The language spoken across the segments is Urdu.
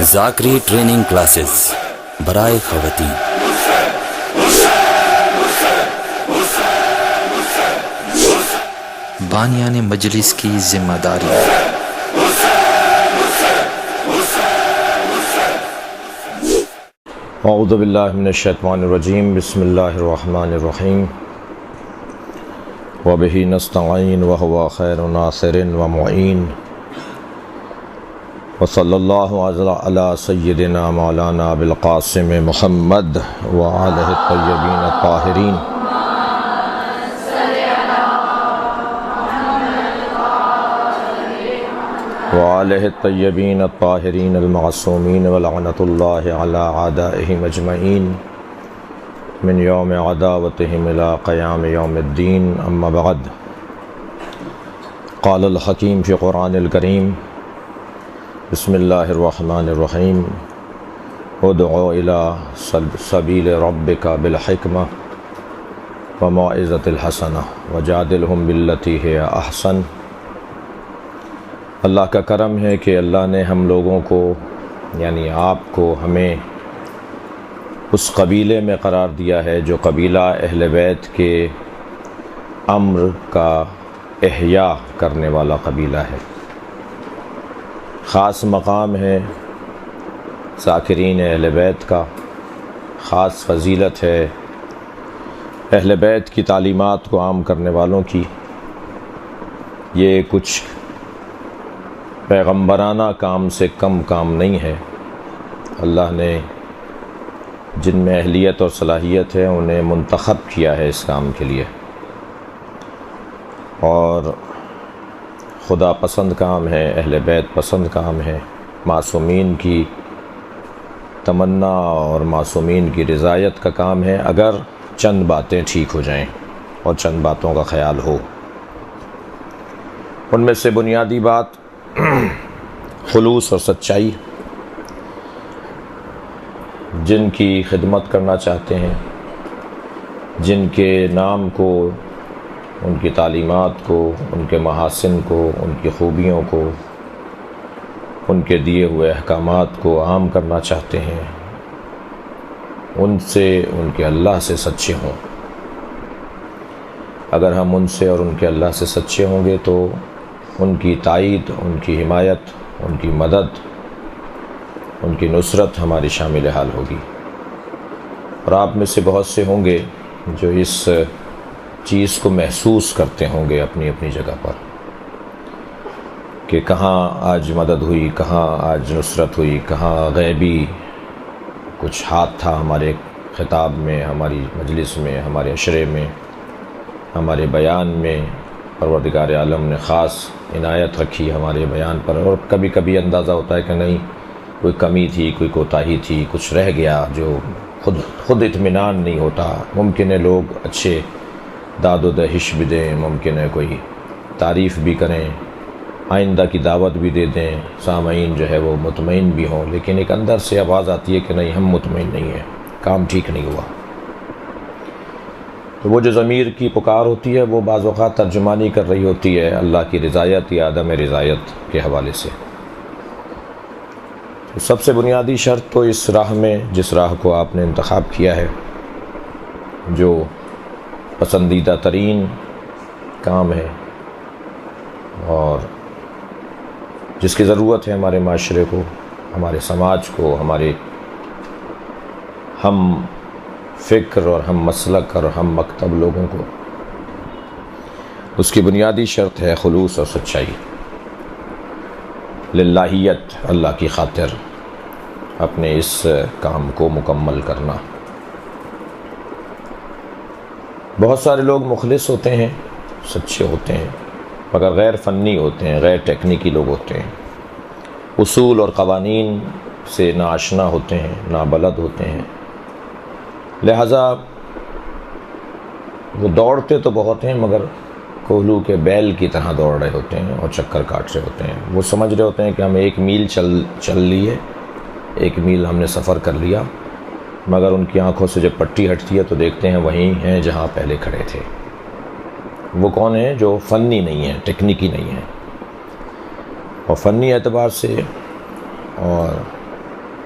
ذاکری ٹریننگ کلاسز برائے خواتین۔ بانیان مجلس کی ذمہ داری۔ اعوذ باللہ من الشیطان الرجیم، بسم اللہ الرحمن الرحیم، وبہ نستعین وہو خیر ناصر ومعین، وصلی اللہ علی سیدنا مولانا ابوالقاسم محمد وآلہ الطیبین الطاہرین وآلہ الطیبین الطاہرین المعصومین ولعنۃ اللہ علی اعدائہم اجمعین من یوم عداوتہم الی قیام یوم الدین، اما بعد۔ قال الحکیم فی قرآن الکریم، بسم اللہ الرحمن الرحیم، ادعو الی سبیل ربک بالحکمہ وموعظۃ الحسنہ وجادلہم باللتی ہی احسن۔ اللہ کا کرم ہے کہ اللہ نے ہم لوگوں کو، یعنی آپ کو، ہمیں اس قبیلے میں قرار دیا ہے جو قبیلہ اہل بیت کے امر کا احیاء کرنے والا قبیلہ ہے۔ خاص مقام ہے ذاکرین اہل بیت کا، خاص فضیلت ہے اہل بیت کی تعلیمات کو عام کرنے والوں کی۔ یہ کچھ پیغمبرانہ کام سے کم کام نہیں ہے۔ اللہ نے جن میں اہلیت اور صلاحیت ہے انہیں منتخب کیا ہے اس کام کے لیے، اور خدا پسند کام ہے، اہل بیت پسند کام ہے۔ معصومین کی تمنا اور معصومین کی رضایت کا کام ہے، اگر چند باتیں ٹھیک ہو جائیں اور چند باتوں کا خیال ہو۔ ان میں سے بنیادی بات خلوص اور سچائی۔ جن کی خدمت کرنا چاہتے ہیں، جن کے نام کو، ان کی تعلیمات کو، ان کے محاسن کو، ان کی خوبیوں کو، ان کے دیے ہوئے احکامات کو عام کرنا چاہتے ہیں، ان سے، ان کے اللہ سے سچے ہوں۔ اگر ہم ان سے اور ان کے اللہ سے سچے ہوں گے تو ان کی تائید، ان کی حمایت، ان کی مدد، ان کی نصرت ہماری شامل حال ہوگی۔ اور آپ میں سے بہت سے ہوں گے جو اس چیز کو محسوس کرتے ہوں گے اپنی اپنی جگہ پر، کہ کہاں آج مدد ہوئی، کہاں آج نصرت ہوئی، کہاں غیبی کچھ ہاتھ تھا ہمارے خطاب میں، ہماری مجلس میں، ہمارے عشرے میں، ہمارے بیان میں۔ پروردگار عالم نے خاص عنایت رکھی ہمارے بیان پر، اور کبھی کبھی اندازہ ہوتا ہے کہ نہیں، کوئی کمی تھی، کوئی کوتاہی تھی، کچھ رہ گیا جو خود اطمینان نہیں ہوتا۔ ممکن ہے لوگ اچھے داد و دہش بھی دیں، ممکن ہے کوئی تعریف بھی کریں، آئندہ کی دعوت بھی دے دیں، سامعین جو ہے وہ مطمئن بھی ہوں، لیکن ایک اندر سے آواز آتی ہے کہ نہیں، ہم مطمئن نہیں ہیں، کام ٹھیک نہیں ہوا۔ تو وہ جو ضمیر کی پکار ہوتی ہے وہ بعض اوقات ترجمانی کر رہی ہوتی ہے اللہ کی رضایت یا عدم رضایت کے حوالے سے۔ تو سب سے بنیادی شرط تو اس راہ میں، جس راہ کو آپ نے انتخاب کیا ہے، جو پسندیدہ ترین کام ہے اور جس کی ضرورت ہے ہمارے معاشرے کو، ہمارے سماج کو، ہمارے ہم فکر اور ہم مسلک اور ہم مکتب لوگوں کو، اس کی بنیادی شرط ہے خلوص اور سچائی، للہیت، اللہ کی خاطر اپنے اس کام کو مکمل کرنا۔ بہت سارے لوگ مخلص ہوتے ہیں، سچے ہوتے ہیں، مگر غیر فنی ہوتے ہیں، غیر ٹیکنیکی لوگ ہوتے ہیں، اصول اور قوانین سے ناآشنا ہوتے ہیں، نابلد ہوتے ہیں، لہٰذا وہ دوڑتے تو بہت ہیں مگر کوہلو کے بیل کی طرح دوڑ رہے ہوتے ہیں اور چکر کاٹ رہے ہوتے ہیں۔ وہ سمجھ رہے ہوتے ہیں کہ ہم 1 میل چل لیے، 1 میل ہم نے سفر کر لیا، مگر ان کی آنکھوں سے جب پٹی ہٹتی ہے تو دیکھتے ہیں وہیں ہیں جہاں پہلے کھڑے تھے۔ وہ کون ہیں؟ جو فنی نہیں ہیں، ٹیکنیکی نہیں ہیں، اور فنی اعتبار سے اور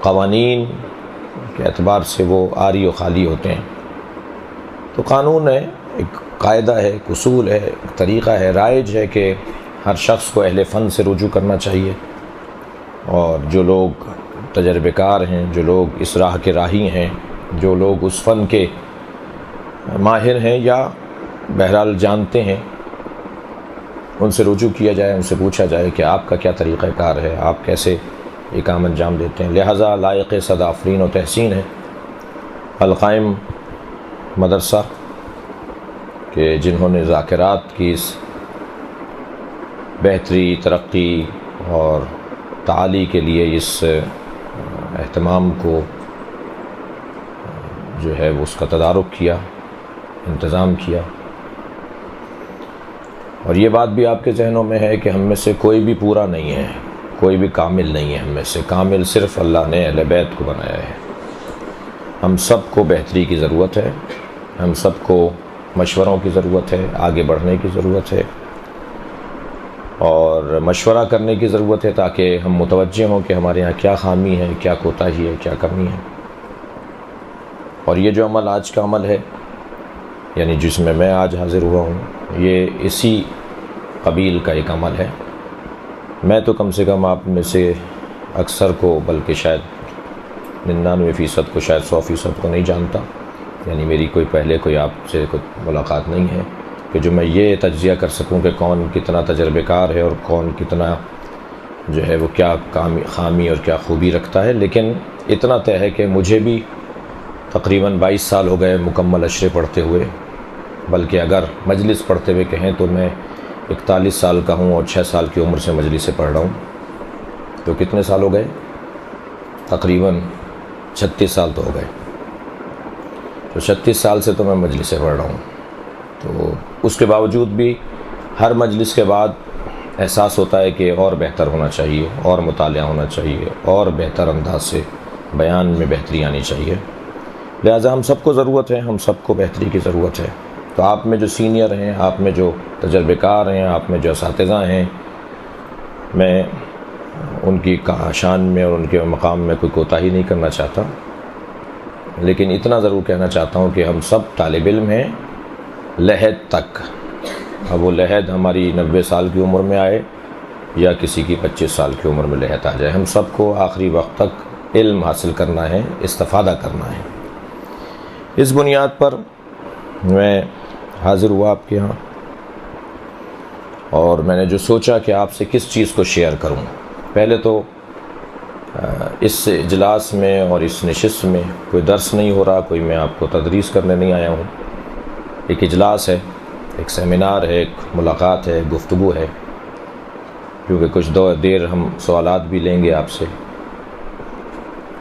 قوانین کے اعتبار سے وہ عاری و خالی ہوتے ہیں۔ تو قانون ہے، ایک قاعدہ ہے، ایک اصول ہے، ایک طریقہ ہے، رائج ہے کہ ہر شخص کو اہل فن سے رجوع کرنا چاہیے، اور جو لوگ تجربے کار ہیں، جو لوگ اس راہ کے راہی ہیں، جو لوگ اس فن کے ماہر ہیں یا بہرحال جانتے ہیں، ان سے رجوع کیا جائے، ان سے پوچھا جائے کہ آپ کا کیا طریقہ کار ہے، آپ کیسے یہ کام انجام دیتے ہیں۔ لہٰذا لائق صد آفرین و تحسین ہے القائم مدرسہ کہ جنہوں نے ذاکرات کی اس بہتری، ترقی اور تعالی کے لیے اس اہتمام کو جو ہے اس کا تدارک کیا، انتظام کیا۔ اور یہ بات بھی آپ کے ذہنوں میں ہے کہ ہم میں سے کوئی بھی پورا نہیں ہے، کوئی بھی کامل نہیں ہے، ہم میں سے کامل صرف اللہ نے اہل بیت کو بنایا ہے۔ ہم سب کو بہتری کی ضرورت ہے، ہم سب کو مشوروں کی ضرورت ہے، آگے بڑھنے کی ضرورت ہے اور مشورہ کرنے کی ضرورت ہے، تاکہ ہم متوجہ ہوں کہ ہمارے ہاں کیا خامی ہے، کیا کوتاہی ہے، کیا کمی ہے۔ اور یہ جو عمل آج کا عمل ہے، یعنی جس میں میں آج حاضر ہوا ہوں، یہ اسی قبیل کا ایک عمل ہے۔ میں تو کم سے کم آپ میں سے اکثر کو، بلکہ شاید 99% کو، شاید 100% کو نہیں جانتا، یعنی میری کوئی کوئی آپ سے کوئی ملاقات نہیں ہے کہ جو میں یہ تجزیہ کر سکوں کہ کون کتنا تجربے کار ہے اور کون کتنا جو ہے وہ کیا خامی اور کیا خوبی رکھتا ہے۔ لیکن اتنا طے ہے کہ مجھے بھی تقریباً 22 سال ہو گئے مکمل اشرے پڑھتے ہوئے، بلکہ اگر مجلس پڑھتے ہوئے کہیں تو میں 41 سال کا ہوں اور 6 سال کی عمر سے مجلس سے پڑھ رہا ہوں۔ تو کتنے سال ہو گئے؟ تقریباً 36 سال تو ہو گئے۔ تو 36 سال سے تو میں مجلس سے پڑھ رہا ہوں۔ تو اس کے باوجود بھی ہر مجلس کے بعد احساس ہوتا ہے کہ اور بہتر ہونا چاہیے، اور مطالعہ ہونا چاہیے، اور بہتر انداز سے بیان میں بہتری آنی چاہیے۔ لہٰذا ہم سب کو ضرورت ہے، ہم سب کو بہتری کی ضرورت ہے۔ تو آپ میں جو سینئر ہیں، آپ میں جو تجربے کار ہیں، آپ میں جو اساتذہ ہیں، میں ان کی شان میں اور ان کے مقام میں کوئی کوتاہی نہیں کرنا چاہتا، لیکن اتنا ضرور کہنا چاہتا ہوں کہ ہم سب طالب علم ہیں لحد تک۔ اب وہ لحد ہماری 90 سال کی عمر میں آئے یا کسی کی 25 سال کی عمر میں لحد آ جائے، ہم سب کو آخری وقت تک علم حاصل کرنا ہے، استفادہ کرنا ہے۔ اس بنیاد پر میں حاضر ہوا آپ کے ہاں، اور میں نے جو سوچا کہ آپ سے کس چیز کو شیئر کروں۔ پہلے تو اس اجلاس میں اور اس نشست میں کوئی درس نہیں ہو رہا، کوئی میں آپ کو تدریس کرنے نہیں آیا ہوں۔ ایک اجلاس ہے، ایک سیمینار ہے، ایک ملاقات ہے، گفتگو ہے، کیونکہ کچھ دیر ہم سوالات بھی لیں گے آپ سے۔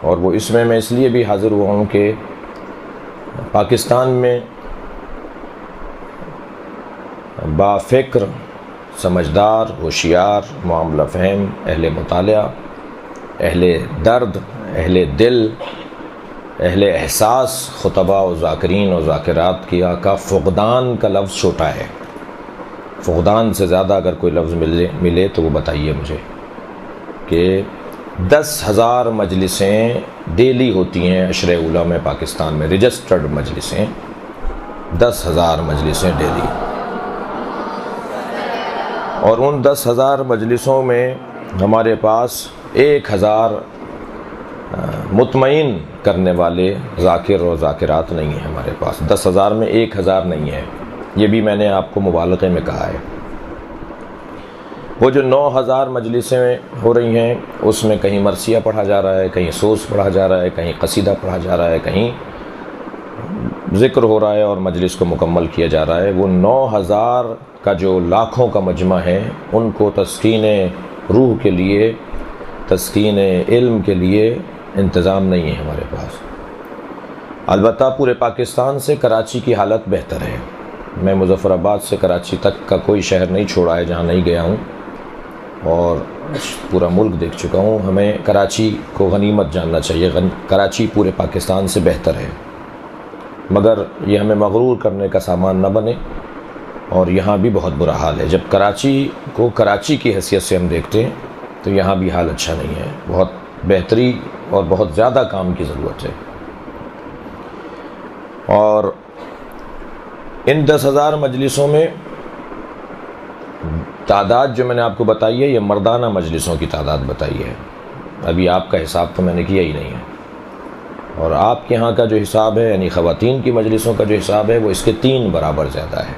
اور وہ اس میں اس لیے بھی حاضر ہوا ہوں کہ پاکستان میں بافکر، سمجھدار، ہوشیار، معاملہ فہم، اہل مطالعہ، اہل درد، اہل دل، اہل احساس خطبہ و ذاکرین و ذاکرات کا فقدان کا لفظ چھوٹا ہے۔ فقدان سے زیادہ اگر کوئی لفظ ملے تو وہ بتائیے مجھے، کہ 10,000 مجلسیں ڈیلی ہوتی ہیں عشرے اولیٰ میں پاکستان میں، رجسٹرڈ مجلسیں 10,000 مجلسیں ڈیلی، اور ان 10,000 مجلسوں میں ہمارے پاس 1,000 مطمئن کرنے والے ذاکر اور ذاکرات نہیں ہیں ہمارے پاس۔ 10,000 میں 1,000 نہیں ہے، یہ بھی میں نے آپ کو مبالغے میں کہا ہے۔ وہ جو 9,000 مجلسیں ہو رہی ہیں اس میں کہیں مرثیہ پڑھا جا رہا ہے، کہیں سوس پڑھا جا رہا ہے، کہیں قصیدہ پڑھا جا رہا ہے، کہیں ذکر ہو رہا ہے اور مجلس کو مکمل کیا جا رہا ہے۔ وہ 9,000 کا جو لاکھوں کا مجمع ہے، ان کو تسکین روح کے لیے، تسکین علم کے لیے انتظام نہیں ہے ہمارے پاس۔ البتہ پورے پاکستان سے کراچی کی حالت بہتر ہے۔ میں مظفر آباد سے کراچی تک کا کوئی شہر نہیں چھوڑا ہے جہاں نہیں گیا ہوں، اور پورا ملک دیکھ چکا ہوں۔ ہمیں کراچی کو غنیمت جاننا چاہیے، کراچی پورے پاکستان سے بہتر ہے، مگر یہ ہمیں مغرور کرنے کا سامان نہ بنے۔ اور یہاں بھی بہت برا حال ہے۔ جب کراچی کو کراچی کی حیثیت سے ہم دیکھتے ہیں تو یہاں بھی حال اچھا نہیں ہے، بہت بہتری اور بہت زیادہ کام کی ضرورت ہے۔ اور ان 10,000 مجلسوں میں تعداد جو میں نے آپ کو بتائی ہے، یہ مردانہ مجلسوں کی تعداد بتائی ہے، ابھی آپ کا حساب تو میں نے کیا ہی نہیں ہے۔ اور آپ کے ہاں کا جو حساب ہے، یعنی خواتین کی مجلسوں کا جو حساب ہے، وہ اس کے 3 برابر زیادہ ہے،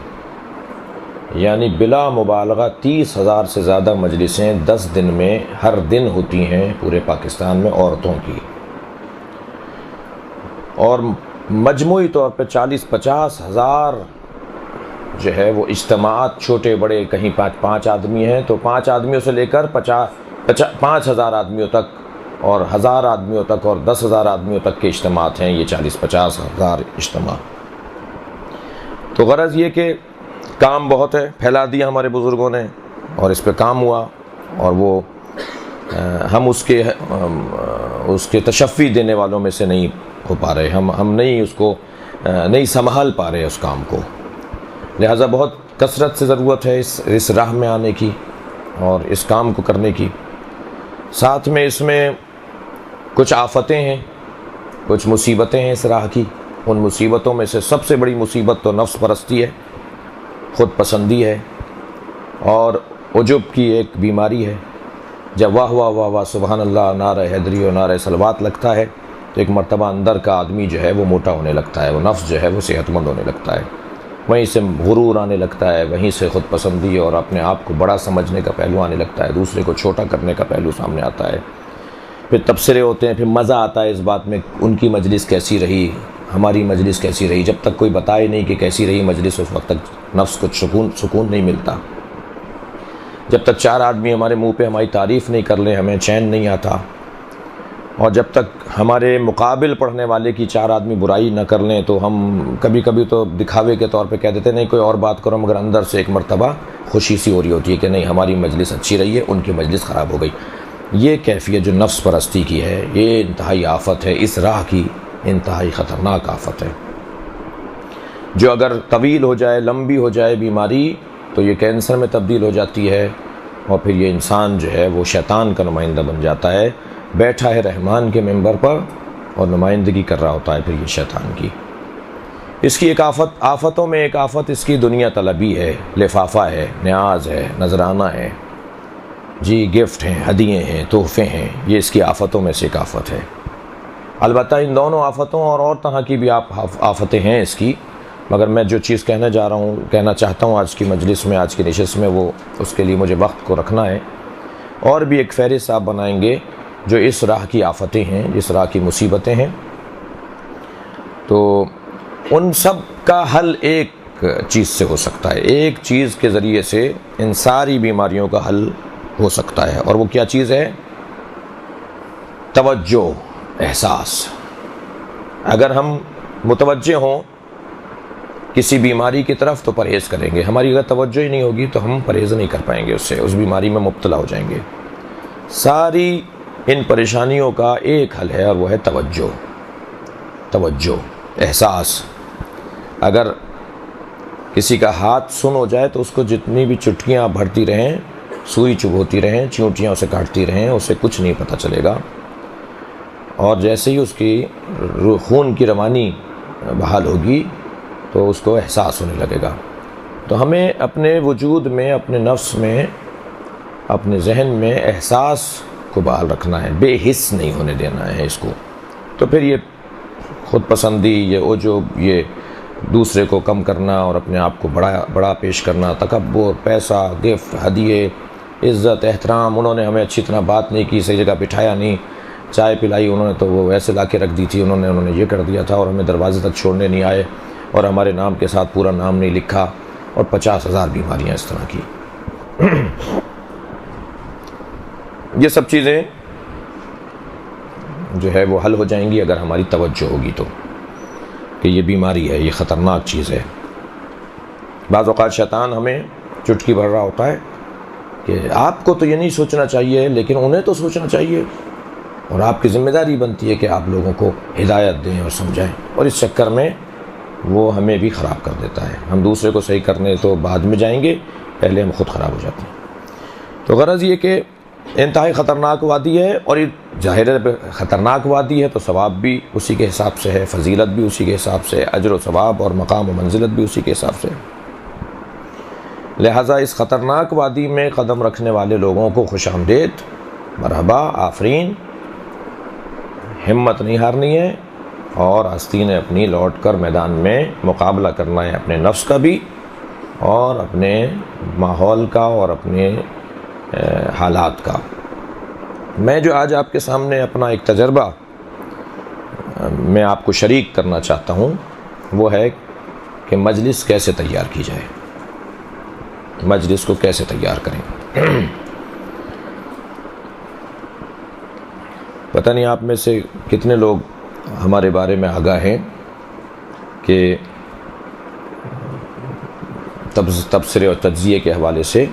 یعنی بلا مبالغہ 30,000 سے زیادہ مجلسیں 10 دن میں ہر دن ہوتی ہیں پورے پاکستان میں عورتوں کی، اور مجموعی طور پہ 40-50 ہزار جو ہے وہ اجتماعات، چھوٹے بڑے، کہیں 5 آدمی ہیں تو 5 آدمیوں سے لے کر 5,000 آدمیوں تک، اور 1,000 آدمیوں تک، اور 10,000 آدمیوں تک کے اجتماعات ہیں، یہ 40-50 ہزار اجتماع۔ تو غرض یہ کہ کام بہت ہے، پھیلا دیا ہمارے بزرگوں نے، اور اس پہ کام ہوا، اور وہ ہم اس کے تشفی دینے والوں میں سے نہیں ہو پا رہے، ہم نہیں اس کو نہیں سنبھال پا رہے اس کام کو، لہٰذا بہت کثرت سے ضرورت ہے اس راہ میں آنے کی اور اس کام کو کرنے کی۔ ساتھ میں اس میں کچھ آفتیں ہیں، کچھ مصیبتیں ہیں اس راہ کی۔ ان مصیبتوں میں سے سب سے بڑی مصیبت تو نفس پرستی ہے، خود پسندی ہے، اور عجب کی ایک بیماری ہے۔ جب واہ واہ واہ واہ سبحان اللہ، نعرہ حیدری اور نعرہ صلوات لگتا ہے تو ایک مرتبہ اندر کا آدمی جو ہے وہ موٹا ہونے لگتا ہے، وہ نفس جو ہے وہ صحت مند ہونے لگتا ہے، وہیں سے غرور آنے لگتا ہے، وہیں سے خود پسندی اور اپنے آپ کو بڑا سمجھنے کا پہلو آنے لگتا ہے، دوسرے کو چھوٹا کرنے کا پہلو سامنے آتا ہے۔ پھر تبصرے ہوتے ہیں، پھر مزہ آتا ہے اس بات میں ان کی مجلس کیسی رہی، ہماری مجلس کیسی رہی۔ جب تک کوئی بتائے نہیں کہ کیسی رہی مجلس، اس وقت تک نفس کو سکون نہیں ملتا۔ جب تک 4 آدمی ہمارے منہ پہ ہماری تعریف نہیں کر لیں، ہمیں چین نہیں آتا، اور جب تک ہمارے مقابل پڑھنے والے کی 4 آدمی برائی نہ کر لیں تو ہم کبھی کبھی تو دکھاوے کے طور پہ کہہ دیتے نہیں کوئی اور بات کرو، مگر اندر سے ایک مرتبہ خوشی سی ہو رہی ہوتی ہے کہ نہیں ہماری مجلس اچھی رہی ہے، ان کی مجلس خراب ہو گئی۔ یہ کیفیت جو نفس پرستی کی ہے، یہ انتہائی آفت ہے، اس راہ کی انتہائی خطرناک آفت ہے، جو اگر طویل ہو جائے، لمبی ہو جائے بیماری تو یہ کینسر میں تبدیل ہو جاتی ہے، اور پھر یہ انسان جو ہے وہ شیطان کا نمائندہ بن جاتا ہے، بیٹھا ہے رحمان کے ممبر پر اور نمائندگی کر رہا ہوتا ہے پھر یہ شیطان کی۔ اس کی ایک آفتوں میں ایک آفت اس کی دنیا طلبی ہے، لفافہ ہے، نیاز ہے، نذرانہ ہے، جی گفٹ ہیں، ہدیے ہیں، تحفے ہیں، یہ اس کی آفتوں میں سے ایک آفت ہے۔ البتہ ان دونوں آفتوں اور طرح کی بھی آفتیں ہیں اس کی، مگر میں جو چیز کہنا چاہتا ہوں آج کی مجلس میں، آج کی نشست میں، وہ اس کے لیے مجھے وقت کو رکھنا ہے، اور بھی ایک فہرست آپ بنائیں گے جو اس راہ کی آفتیں ہیں، اس راہ کی مصیبتیں ہیں، تو ان سب کا حل ایک چیز سے ہو سکتا ہے، ایک چیز کے ذریعے سے ان ساری بیماریوں کا حل ہو سکتا ہے، اور وہ کیا چیز ہے؟ توجہ، احساس۔ اگر ہم متوجہ ہوں کسی بیماری کی طرف تو پرہیز کریں گے، ہماری اگر توجہ ہی نہیں ہوگی تو ہم پرہیز نہیں کر پائیں گے، اس سے اس بیماری میں مبتلا ہو جائیں گے۔ ساری ان پریشانیوں کا ایک حل ہے، اور وہ ہے توجہ، احساس۔ اگر کسی کا ہاتھ سن ہو جائے تو اس کو جتنی بھی چٹکیاں بھرتی رہیں، سوئی چبھوتی رہیں، چیونٹیاں اسے کاٹتی رہیں، اسے کچھ نہیں پتہ چلے گا، اور جیسے ہی اس کی خون کی روانی بحال ہوگی تو اس کو احساس ہونے لگے گا۔ تو ہمیں اپنے وجود میں، اپنے نفس میں، اپنے ذہن میں احساس کو بحال رکھنا ہے، بے حس نہیں ہونے دینا ہے اس کو۔ تو پھر یہ خود پسندی، یہ عجب، یہ دوسرے کو کم کرنا اور اپنے آپ کو بڑا پیش کرنا، تکبر، پیسہ، گفٹ، ہدیے، عزت، احترام، انہوں نے ہمیں اچھی طرح بات نہیں کی، صحیح جگہ بٹھایا نہیں، چائے پلائی انہوں نے تو وہ ایسے لا کے رکھ دی تھی، انہوں نے یہ کر دیا تھا، اور ہمیں دروازے تک چھوڑنے نہیں آئے، اور ہمارے نام کے ساتھ پورا نام نہیں لکھا، اور 50,000 بیماریاں اس طرح کی۔ یہ سب چیزیں جو ہے وہ حل ہو جائیں گی اگر ہماری توجہ ہوگی تو، کہ یہ بیماری ہے، یہ خطرناک چیز ہے۔ بعض اوقات شیطان ہمیں چٹکی بھر رہا ہوتا ہے کہ آپ کو تو یہ نہیں سوچنا چاہیے، لیکن انہیں تو سوچنا چاہیے، اور آپ کی ذمہ داری بنتی ہے کہ آپ لوگوں کو ہدایت دیں اور سمجھائیں، اور اس چکر میں وہ ہمیں بھی خراب کر دیتا ہے۔ ہم دوسرے کو صحیح کرنے تو بعد میں جائیں گے، پہلے ہم خود خراب ہو جاتے ہیں۔ تو غرض یہ کہ انتہائی خطرناک وادی ہے، اور ظاہر ہے خطرناک وادی ہے تو ثواب بھی اسی کے حساب سے ہے، فضیلت بھی اسی کے حساب سے، اجر و ثواب اور مقام و منزلت بھی اسی کے حساب سے۔ لہٰذا اس خطرناک وادی میں قدم رکھنے والے لوگوں کو خوش آمدید، مرحبا، آفرین، ہمت نہیں ہارنی ہے اور آستینیں اپنی لوٹ کر میدان میں مقابلہ کرنا ہے، اپنے نفس کا بھی اور اپنے ماحول کا اور اپنے حالات کا۔ میں جو آج آپ کے سامنے اپنا ایک تجربہ میں آپ کو شریک کرنا چاہتا ہوں وہ ہے کہ مجلس کیسے تیار کی جائے، مجلس کو کیسے تیار کریں۔ پتہ نہیں آپ میں سے کتنے لوگ ہمارے بارے میں آگاہ ہیں کہ تبصرے اور تجزیے کے حوالے سے،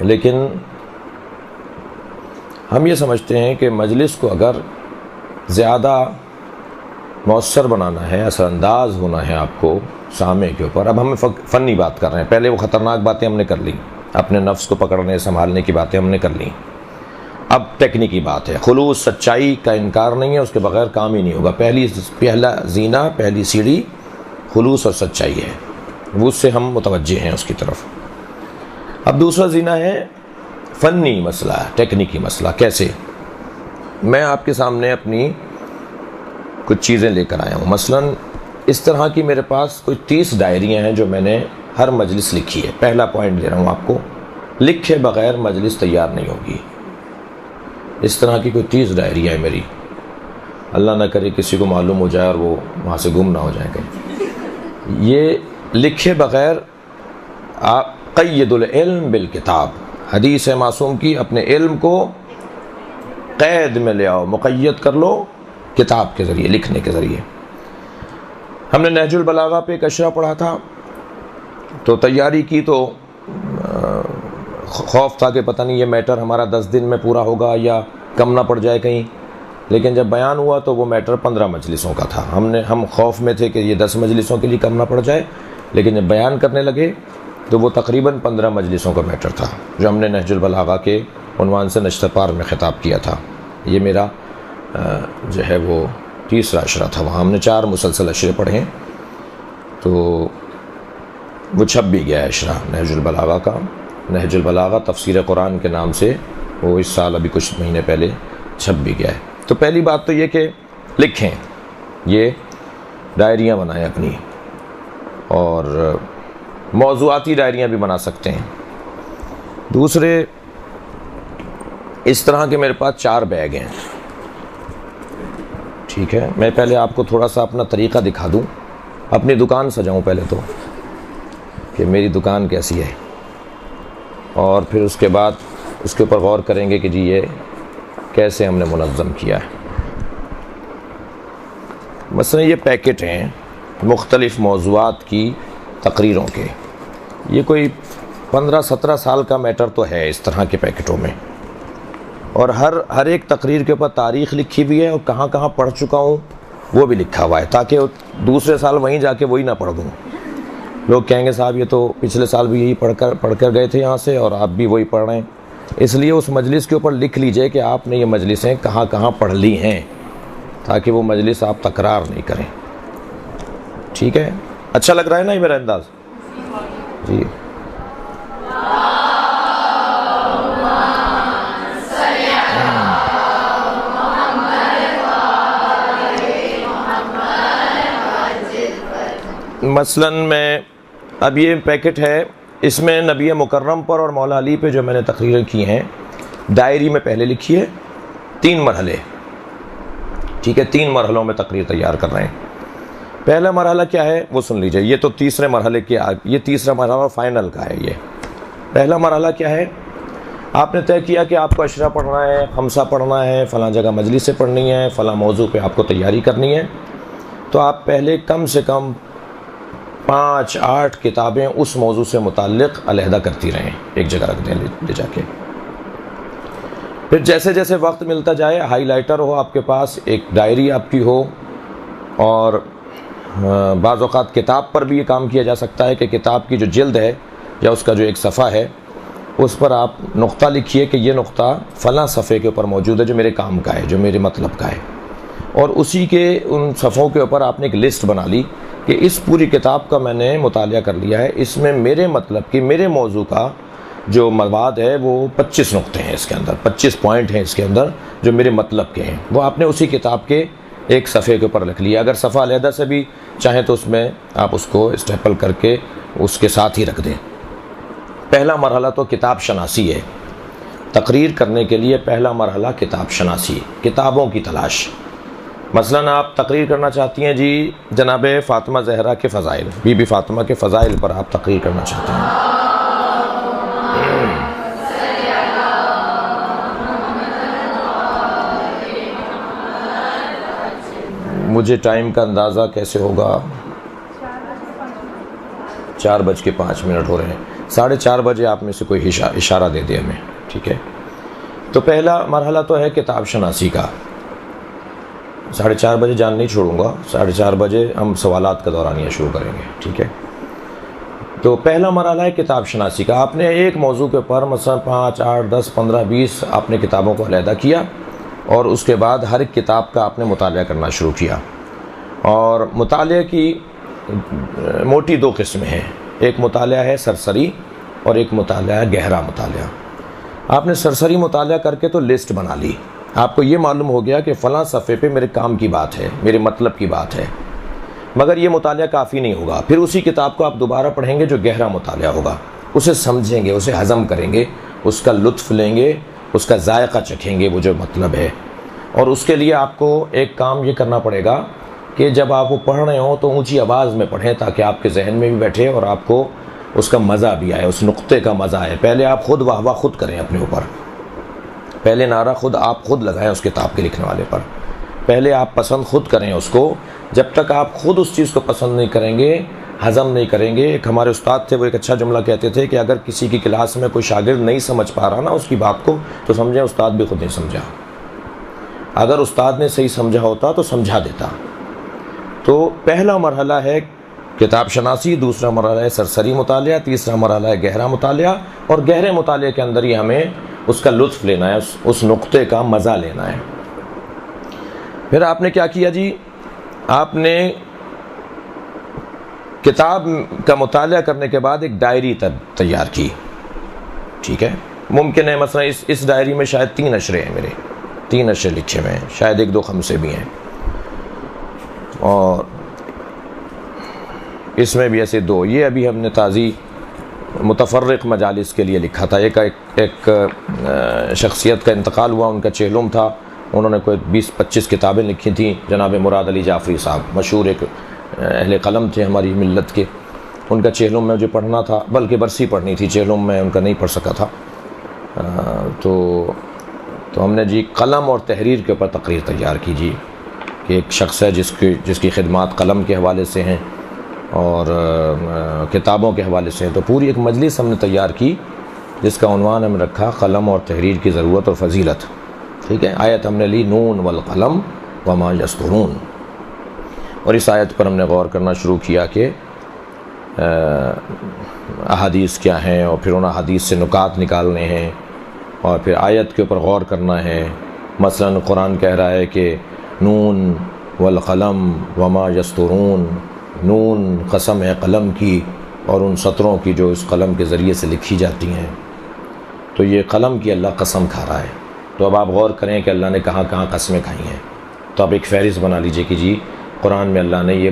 لیکن ہم یہ سمجھتے ہیں کہ مجلس کو اگر زیادہ مؤثر بنانا ہے، اثر انداز ہونا ہے آپ کو سامع کے اوپر۔ اب ہم فنی بات کر رہے ہیں، پہلے وہ خطرناک باتیں ہم نے کر لیں، اپنے نفس کو پکڑنے سنبھالنے کی باتیں ہم نے کر لیں، اب تکنیکی بات ہے۔ خلوص، سچائی کا انکار نہیں ہے، اس کے بغیر کام ہی نہیں ہوگا۔ پہلا زینہ، پہلی سیڑھی خلوص اور سچائی ہے، وہ اس سے ہم متوجہ ہیں اس کی طرف۔ اب دوسرا زینہ ہے فنی مسئلہ، ٹیکنیکی مسئلہ۔ کیسے؟ میں آپ کے سامنے اپنی کچھ چیزیں لے کر آیا ہوں۔ مثلاً اس طرح کی میرے پاس کچھ 30 ڈائریاں ہیں جو میں نے ہر مجلس لکھی ہے۔ پہلا پوائنٹ دے رہا ہوں آپ کو، لکھے بغیر مجلس تیار نہیں ہوگی۔ اس طرح کی کوئی 30 ڈائریاں ہیں میری، اللہ نہ کرے کسی کو معلوم ہو جائے اور وہ وہاں سے گم نہ ہو جائے کہیں۔ یہ لکھے بغیر آپ قید العلم بالکتاب، حدیث ہے معصوم کی، اپنے علم کو قید میں لے آؤ، مقید کر لو کتاب کے ذریعے، لکھنے کے ذریعے۔ ہم نے نہج البلاغہ پہ ایک اشرا پڑھا تھا، تو تیاری کی تو خوف تھا کہ پتہ نہیں یہ میٹر ہمارا 10 دن میں پورا ہوگا یا کم نہ پڑ جائے کہیں، لیکن جب بیان ہوا تو وہ میٹر 15 مجلسوں کا تھا۔ ہم خوف میں تھے کہ یہ 10 مجلسوں کے لیے کم نہ پڑ جائے، لیکن جب بیان کرنے لگے تو وہ تقریباً 15 مجلسوں کا میٹر تھا جو ہم نے نہج البلاغہ کے عنوان سے نشتہ پار میں خطاب کیا تھا۔ یہ میرا جو ہے وہ تیسرا اشرا تھا، وہاں ہم نے 4 مسلسل اشرے پڑھے ہیں، تو وہ چھپ بھی گیا ہے اشرا نہج البلاغہ کا۔ نہج البلاغہ تفسیر قرآن کے نام سے وہ اس سال ابھی کچھ مہینے پہلے چھپ بھی گیا ہے۔ تو پہلی بات تو یہ کہ لکھیں، یہ ڈائریاں بنائیں اپنی، اور موضوعاتی ڈائریاں بھی بنا سکتے ہیں۔ دوسرے، اس طرح کے میرے پاس 4 بیگ ہیں، ٹھیک ہے۔ میں پہلے آپ کو تھوڑا سا اپنا طریقہ دکھا دوں، اپنی دکان سجاؤں پہلے تو کہ میری دکان کیسی ہے، اور پھر اس کے بعد اس کے اوپر غور کریں گے کہ جی یہ کیسے ہم نے منظم کیا ہے۔ مثلا یہ پیکٹ ہیں مختلف موضوعات کی تقریروں کے، یہ کوئی 15-17 سال کا میٹر تو ہے اس طرح کے پیکٹوں میں، اور ہر ایک تقریر کے اوپر تاریخ لکھی ہوئی ہے اور کہاں کہاں پڑھ چکا ہوں وہ بھی لکھا ہوا ہے، تاکہ دوسرے سال وہیں جا کے وہی نہ پڑھ دوں۔ لوگ کہیں گے صاحب یہ تو پچھلے سال بھی یہی پڑھ کر گئے تھے یہاں سے اور آپ بھی وہی پڑھ رہے ہیں۔ اس لیے اس مجلس کے اوپر لکھ لیجئے کہ آپ نے یہ مجلسیں کہاں کہاں پڑھ لی ہیں، تاکہ وہ مجلس آپ تکرار نہیں کریں، ٹھیک ہے۔ اچھا لگ رہا ہے نا یہ میرا انداز؟ جی مثلاً میں اب یہ پیکٹ ہے، اس میں نبی مکرم پر اور مولا علی پہ جو میں نے تقریریں کی ہیں ڈائری میں پہلے لکھی ہے، 3 مرحلے، ٹھیک ہے، 3 مرحلوں میں تقریر تیار کر رہے ہیں۔ پہلا مرحلہ کیا ہے وہ سن لیجئے، یہ تو تیسرے مرحلے کی، یہ تیسرا مرحلہ فائنل کا ہے۔ یہ پہلا مرحلہ کیا ہے؟ آپ نے طے کیا کہ آپ کو اشرا پڑھنا ہے، خمسہ پڑھنا ہے، فلاں جگہ مجلس سے پڑھنی ہے، فلاں موضوع پہ آپ کو تیاری کرنی ہے، تو آپ پہلے کم سے کم 5-8 کتابیں اس موضوع سے متعلق علیحدہ کرتی رہیں، ایک جگہ رکھ دیں لے جا کے۔ پھر جیسے جیسے وقت ملتا جائے ہائی لائٹر ہو آپ کے پاس، ایک ڈائری آپ کی ہو، اور بعض اوقات کتاب پر بھی یہ کام کیا جا سکتا ہے کہ کتاب کی جو جلد ہے یا اس کا جو ایک صفحہ ہے اس پر آپ نقطہ لکھیے کہ یہ نقطہ فلاں صفحے کے اوپر موجود ہے جو میرے کام کا ہے، جو میرے مطلب کا ہے، اور اسی کے ان صفحوں کے اوپر آپ نے ایک لسٹ بنا لی کہ اس پوری کتاب کا میں نے مطالعہ کر لیا ہے، اس میں میرے مطلب کی، میرے موضوع کا جو مواد ہے وہ 25 نقطے ہیں، اس کے اندر 25 پوائنٹ ہیں اس کے اندر جو میرے مطلب کے ہیں، وہ آپ نے اسی کتاب کے ایک صفحے کے اوپر لکھ لیا۔ اگر صفحہ علیحدہ سے بھی چاہیں تو اس میں آپ اس کو اسٹیپل کر کے اس کے ساتھ ہی رکھ دیں۔ پہلا مرحلہ تو کتاب شناسی ہے، تقریر کرنے کے لیے پہلا مرحلہ کتاب شناسی، کتابوں کی تلاش۔ مثلاً آپ تقریر کرنا چاہتی ہیں جی جناب فاطمہ زہرا کے فضائل، بی بی فاطمہ کے فضائل پر آپ تقریر کرنا چاہتے ہیں، مجھے ٹائم کا اندازہ کیسے ہوگا؟ 4:05 ہو رہے ہیں، 4:30 بجے آپ میں سے کوئی اشارہ دے دے ہمیں، ٹھیک ہے؟ تو پہلا مرحلہ تو ہے کتاب شناسی کا۔ 4:30 بجے جان نہیں چھوڑوں گا، 4:30 بجے ہم سوالات کا دورانیہ شروع کریں گے، ٹھیک ہے؟ تو پہلا مرحلہ ہے کتاب شناسی کا۔ آپ نے ایک موضوع کے اوپر مثلا 5، 8، 10، 15، 20 آپ نے کتابوں کو علیحدہ کیا، اور اس کے بعد ہر ایک کتاب کا آپ نے مطالعہ کرنا شروع کیا۔ اور مطالعے کی موٹی 2 قسمیں ہیں، ایک مطالعہ ہے سرسری اور ایک مطالعہ ہے گہرا مطالعہ۔ آپ نے سرسری مطالعہ کر کے تو لسٹ بنا لی، آپ کو یہ معلوم ہو گیا کہ فلاں صفحے پہ میرے کام کی بات ہے، میرے مطلب کی بات ہے، مگر یہ مطالعہ کافی نہیں ہوگا، پھر اسی کتاب کو آپ دوبارہ پڑھیں گے جو گہرا مطالعہ ہوگا، اسے سمجھیں گے، اسے ہضم کریں گے، اس کا لطف لیں گے، اس کا ذائقہ چکھیں گے، وہ جو مطلب ہے۔ اور اس کے لیے آپ کو ایک کام یہ کرنا پڑے گا کہ جب آپ وہ پڑھ رہے ہوں تو اونچی آواز میں پڑھیں تاکہ آپ کے ذہن میں بھی بیٹھے اور آپ کو اس کا مزہ بھی آئے، اس نقطے کا مزہ آئے۔ پہلے آپ خود واہ واہ خود کریں اپنے اوپر، پہلے نعرہ آپ خود لگائیں اس کتاب کے لکھنے والے پر، پہلے آپ پسند خود کریں اس کو۔ جب تک آپ خود اس چیز کو پسند نہیں کریں گے، ہضم نہیں کریں گے، ایک ہمارے استاد تھے، وہ ایک اچھا جملہ کہتے تھے کہ اگر کسی کی کلاس میں کوئی شاگرد نہیں سمجھ پا رہا نا اس کی بات کو، تو سمجھیں استاد بھی خود نہیں سمجھا، اگر استاد نے صحیح سمجھا ہوتا تو سمجھا دیتا۔ تو پہلا مرحلہ ہے کتاب شناسی، دوسرا مرحلہ ہے سرسری مطالعہ، تیسرا مرحلہ ہے گہرا مطالعہ، اور گہرے مطالعے کے اندر ہی ہمیں اس کا لطف لینا ہے، اس نقطے کا مزہ لینا ہے۔ پھر آپ نے کیا کیا جی؟ آپ نے کتاب کا مطالعہ کرنے کے بعد ایک ڈائری تیار کی، ٹھیک ہے؟ ممکن ہے مثلا اس ڈائری میں شاید 3 اشرے ہیں، میرے 3 اشرے لکھے ہوئے ہیں، شاید 1-2 خمسے بھی ہیں، اور اس میں بھی ایسے 2، یہ ابھی ہم نے تازی متفرق مجالس کے لیے لکھا تھا۔ ایک شخصیت کا انتقال ہوا، ان کا چہلم تھا، انہوں نے کوئی 20-25 کتابیں لکھی تھیں، جناب مراد علی جعفری صاحب مشہور ایک اہل قلم تھے ہماری ملت کے، ان کا چہلم میں مجھے پڑھنا تھا، بلکہ برسی پڑھنی تھی، چہلم میں ان کا نہیں پڑھ سکا تھا۔ تو ہم نے جی قلم اور تحریر کے اوپر تقریر تیار کی جی، کہ ایک شخص ہے جس کی خدمات قلم کے حوالے سے ہیں اور کتابوں کے حوالے سے ہیں، تو پوری ایک مجلس ہم نے تیار کی جس کا عنوان ہم نے رکھا قلم اور تحریر کی ضرورت اور فضیلت، ٹھیک ہے؟ آیت ہم نے لی نون والقلم وما یسطرون، اور اس آیت پر ہم نے غور کرنا شروع کیا کہ احادیث کیا ہیں، اور پھر ان احادیث سے نکات نکالنے ہیں، اور پھر آیت کے اوپر غور کرنا ہے۔ مثلا قرآن کہہ رہا ہے کہ نون والقلم وما یسطرون، نون قسم ہے قلم کی اور ان سطروں کی جو اس قلم کے ذریعے سے لکھی جاتی ہیں، تو یہ قلم کی اللہ قسم کھا رہا ہے۔ تو اب آپ غور کریں کہ اللہ نے کہاں کہاں قسمیں کھائی ہیں، تو آپ ایک فہرست بنا لیجئے کہ جی قرآن میں اللہ نے یہ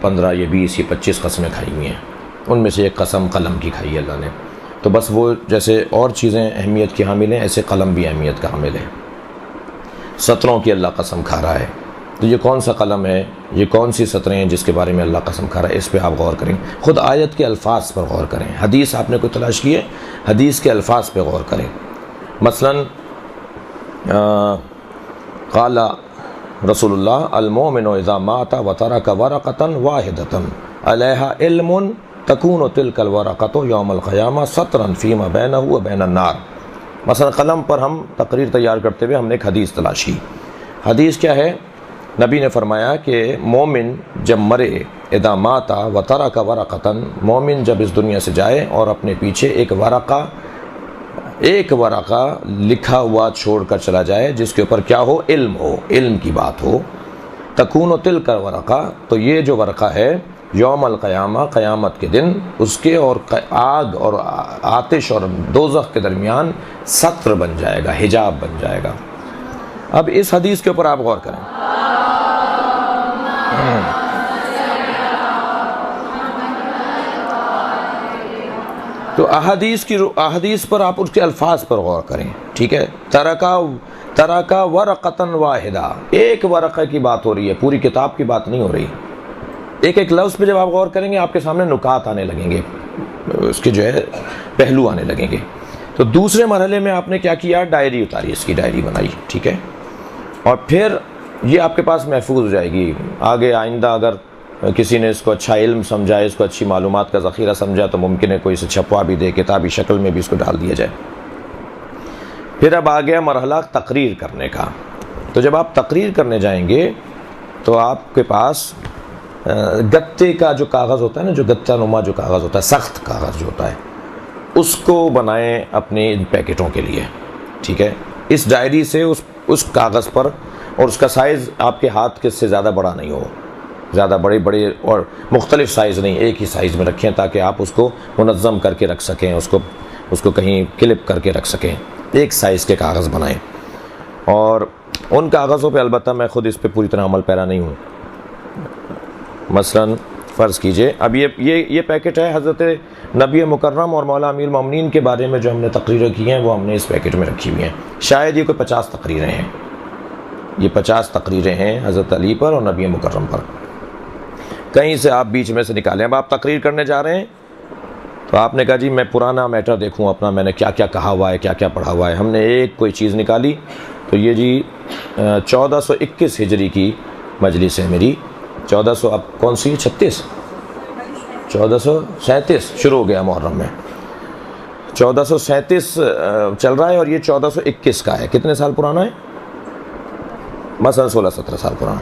15، یہ 20، یہ 25 قسمیں کھائی ہوئی ہیں، ان میں سے ایک قسم قلم کی کھائی ہے اللہ نے۔ تو بس وہ جیسے اور چیزیں اہمیت کی حامل ہیں، ایسے قلم بھی اہمیت کا حامل ہے۔ سطروں کی اللہ قسم کھا رہا ہے، تو یہ کون سا قلم ہے، یہ کون سی سطریں ہیں جس کے بارے میں اللہ قسم کھا رہا ہے، اس پہ آپ غور کریں۔ خود آیت کے الفاظ پر غور کریں، حدیث آپ نے کوئی تلاش کی ہے، حدیث کے الفاظ پہ غور کریں۔ مثلا قال رسول اللہ المؤمن اذا مات وترك ورقة واحدة علیہا علم تکون تلک الورقۃ یوم القیامہ سطرا فیما بینہ وبین النار۔ مثلا قلم پر ہم تقریر تیار کرتے ہوئے ہم نے ایک حدیث تلاش کی۔ حدیث کیا ہے؟ نبی نے فرمایا کہ مومن جب مرے اذا مات وترک ورقۃ، مومن جب اس دنیا سے جائے اور اپنے پیچھے ایک ورقہ ایک ورقہ لکھا ہوا چھوڑ کر چلا جائے جس کے اوپر کیا ہو، علم کی بات ہو، تکون و تلک ورقہ، تو یہ جو ورقہ ہے یوم القیامہ، قیامت کے دن اس کے اور آگ اور آتش اور دوزخ کے درمیان ستر بن جائے گا، حجاب بن جائے گا۔ اب اس حدیث کے اوپر آپ غور کریں، تو احادیث پر آپ اس کے الفاظ پر غور کریں، ٹھیک ہے۔ ترکا ورقتن واحدہ، ایک ورقہ کی بات ہو رہی ہے، پوری کتاب کی بات نہیں ہو رہی۔ ایک ایک لفظ پہ جب آپ غور کریں گے آپ کے سامنے نکات آنے لگیں گے، اس کے جو ہے پہلو آنے لگیں گے۔ تو دوسرے مرحلے میں آپ نے کیا کیا، ڈائری اتاری، اس کی ڈائری بنائی، ٹھیک ہے، اور پھر یہ آپ کے پاس محفوظ ہو جائے گی۔ آگے آئندہ اگر کسی نے اس کو اچھا علم سمجھا، اس کو اچھی معلومات کا ذخیرہ سمجھا، تو ممکن ہے کوئی اسے چھپوا بھی دے، کتابی شکل میں بھی اس کو ڈال دیا جائے۔ پھر اب آ گیا مرحلہ تقریر کرنے کا۔ تو جب آپ تقریر کرنے جائیں گے تو آپ کے پاس گتے کا جو کاغذ ہوتا ہے نا، جو گتہ نما جو کاغذ ہوتا ہے، سخت کاغذ جو ہوتا ہے، اس کو بنائیں اپنے ان پیکٹوں کے لیے، ٹھیک ہے۔ اس ڈائری سے اس کاغذ پر، اور اس کا سائز آپ کے ہاتھ کے سے زیادہ بڑا نہیں ہو، زیادہ بڑے اور مختلف سائز نہیں، ایک ہی سائز میں رکھیں تاکہ آپ اس کو منظم کر کے رکھ سکیں، اس کو کہیں کلپ کر کے رکھ سکیں۔ ایک سائز کے کاغذ بنائیں، اور ان کاغذوں پہ البتہ میں خود اس پہ پوری طرح عمل پیرا نہیں ہوں۔ مثلا فرض کیجئے اب یہ پیکٹ ہے حضرت نبی مکرم اور مولا امیر المومنین کے بارے میں جو ہم نے تقریریں کی ہیں وہ ہم نے اس پیکٹ میں رکھی ہوئی ہیں۔ شاید یہ کوئی 50 تقریریں ہیں، یہ 50 تقریریں ہیں حضرت علی پر اور نبی مکرم پر، کہیں سے آپ بیچ میں سے نکالیں۔ اب آپ تقریر کرنے جا رہے ہیں تو آپ نے کہا جی میں پرانا میٹر دیکھوں اپنا، میں نے کیا کیا کہا ہوا ہے، کیا کیا پڑھا ہوا ہے۔ ہم نے ایک کوئی چیز نکالی، تو یہ جی 1421 ہجری کی مجلس ہے میری، 1400 اب کون سی 36 1437 شروع ہو گیا محرم میں، 1437 چل رہا ہے اور یہ 1421 کا ہے۔ کتنے سال پرانا ہے؟ مثلا 16-17 سال پرانا،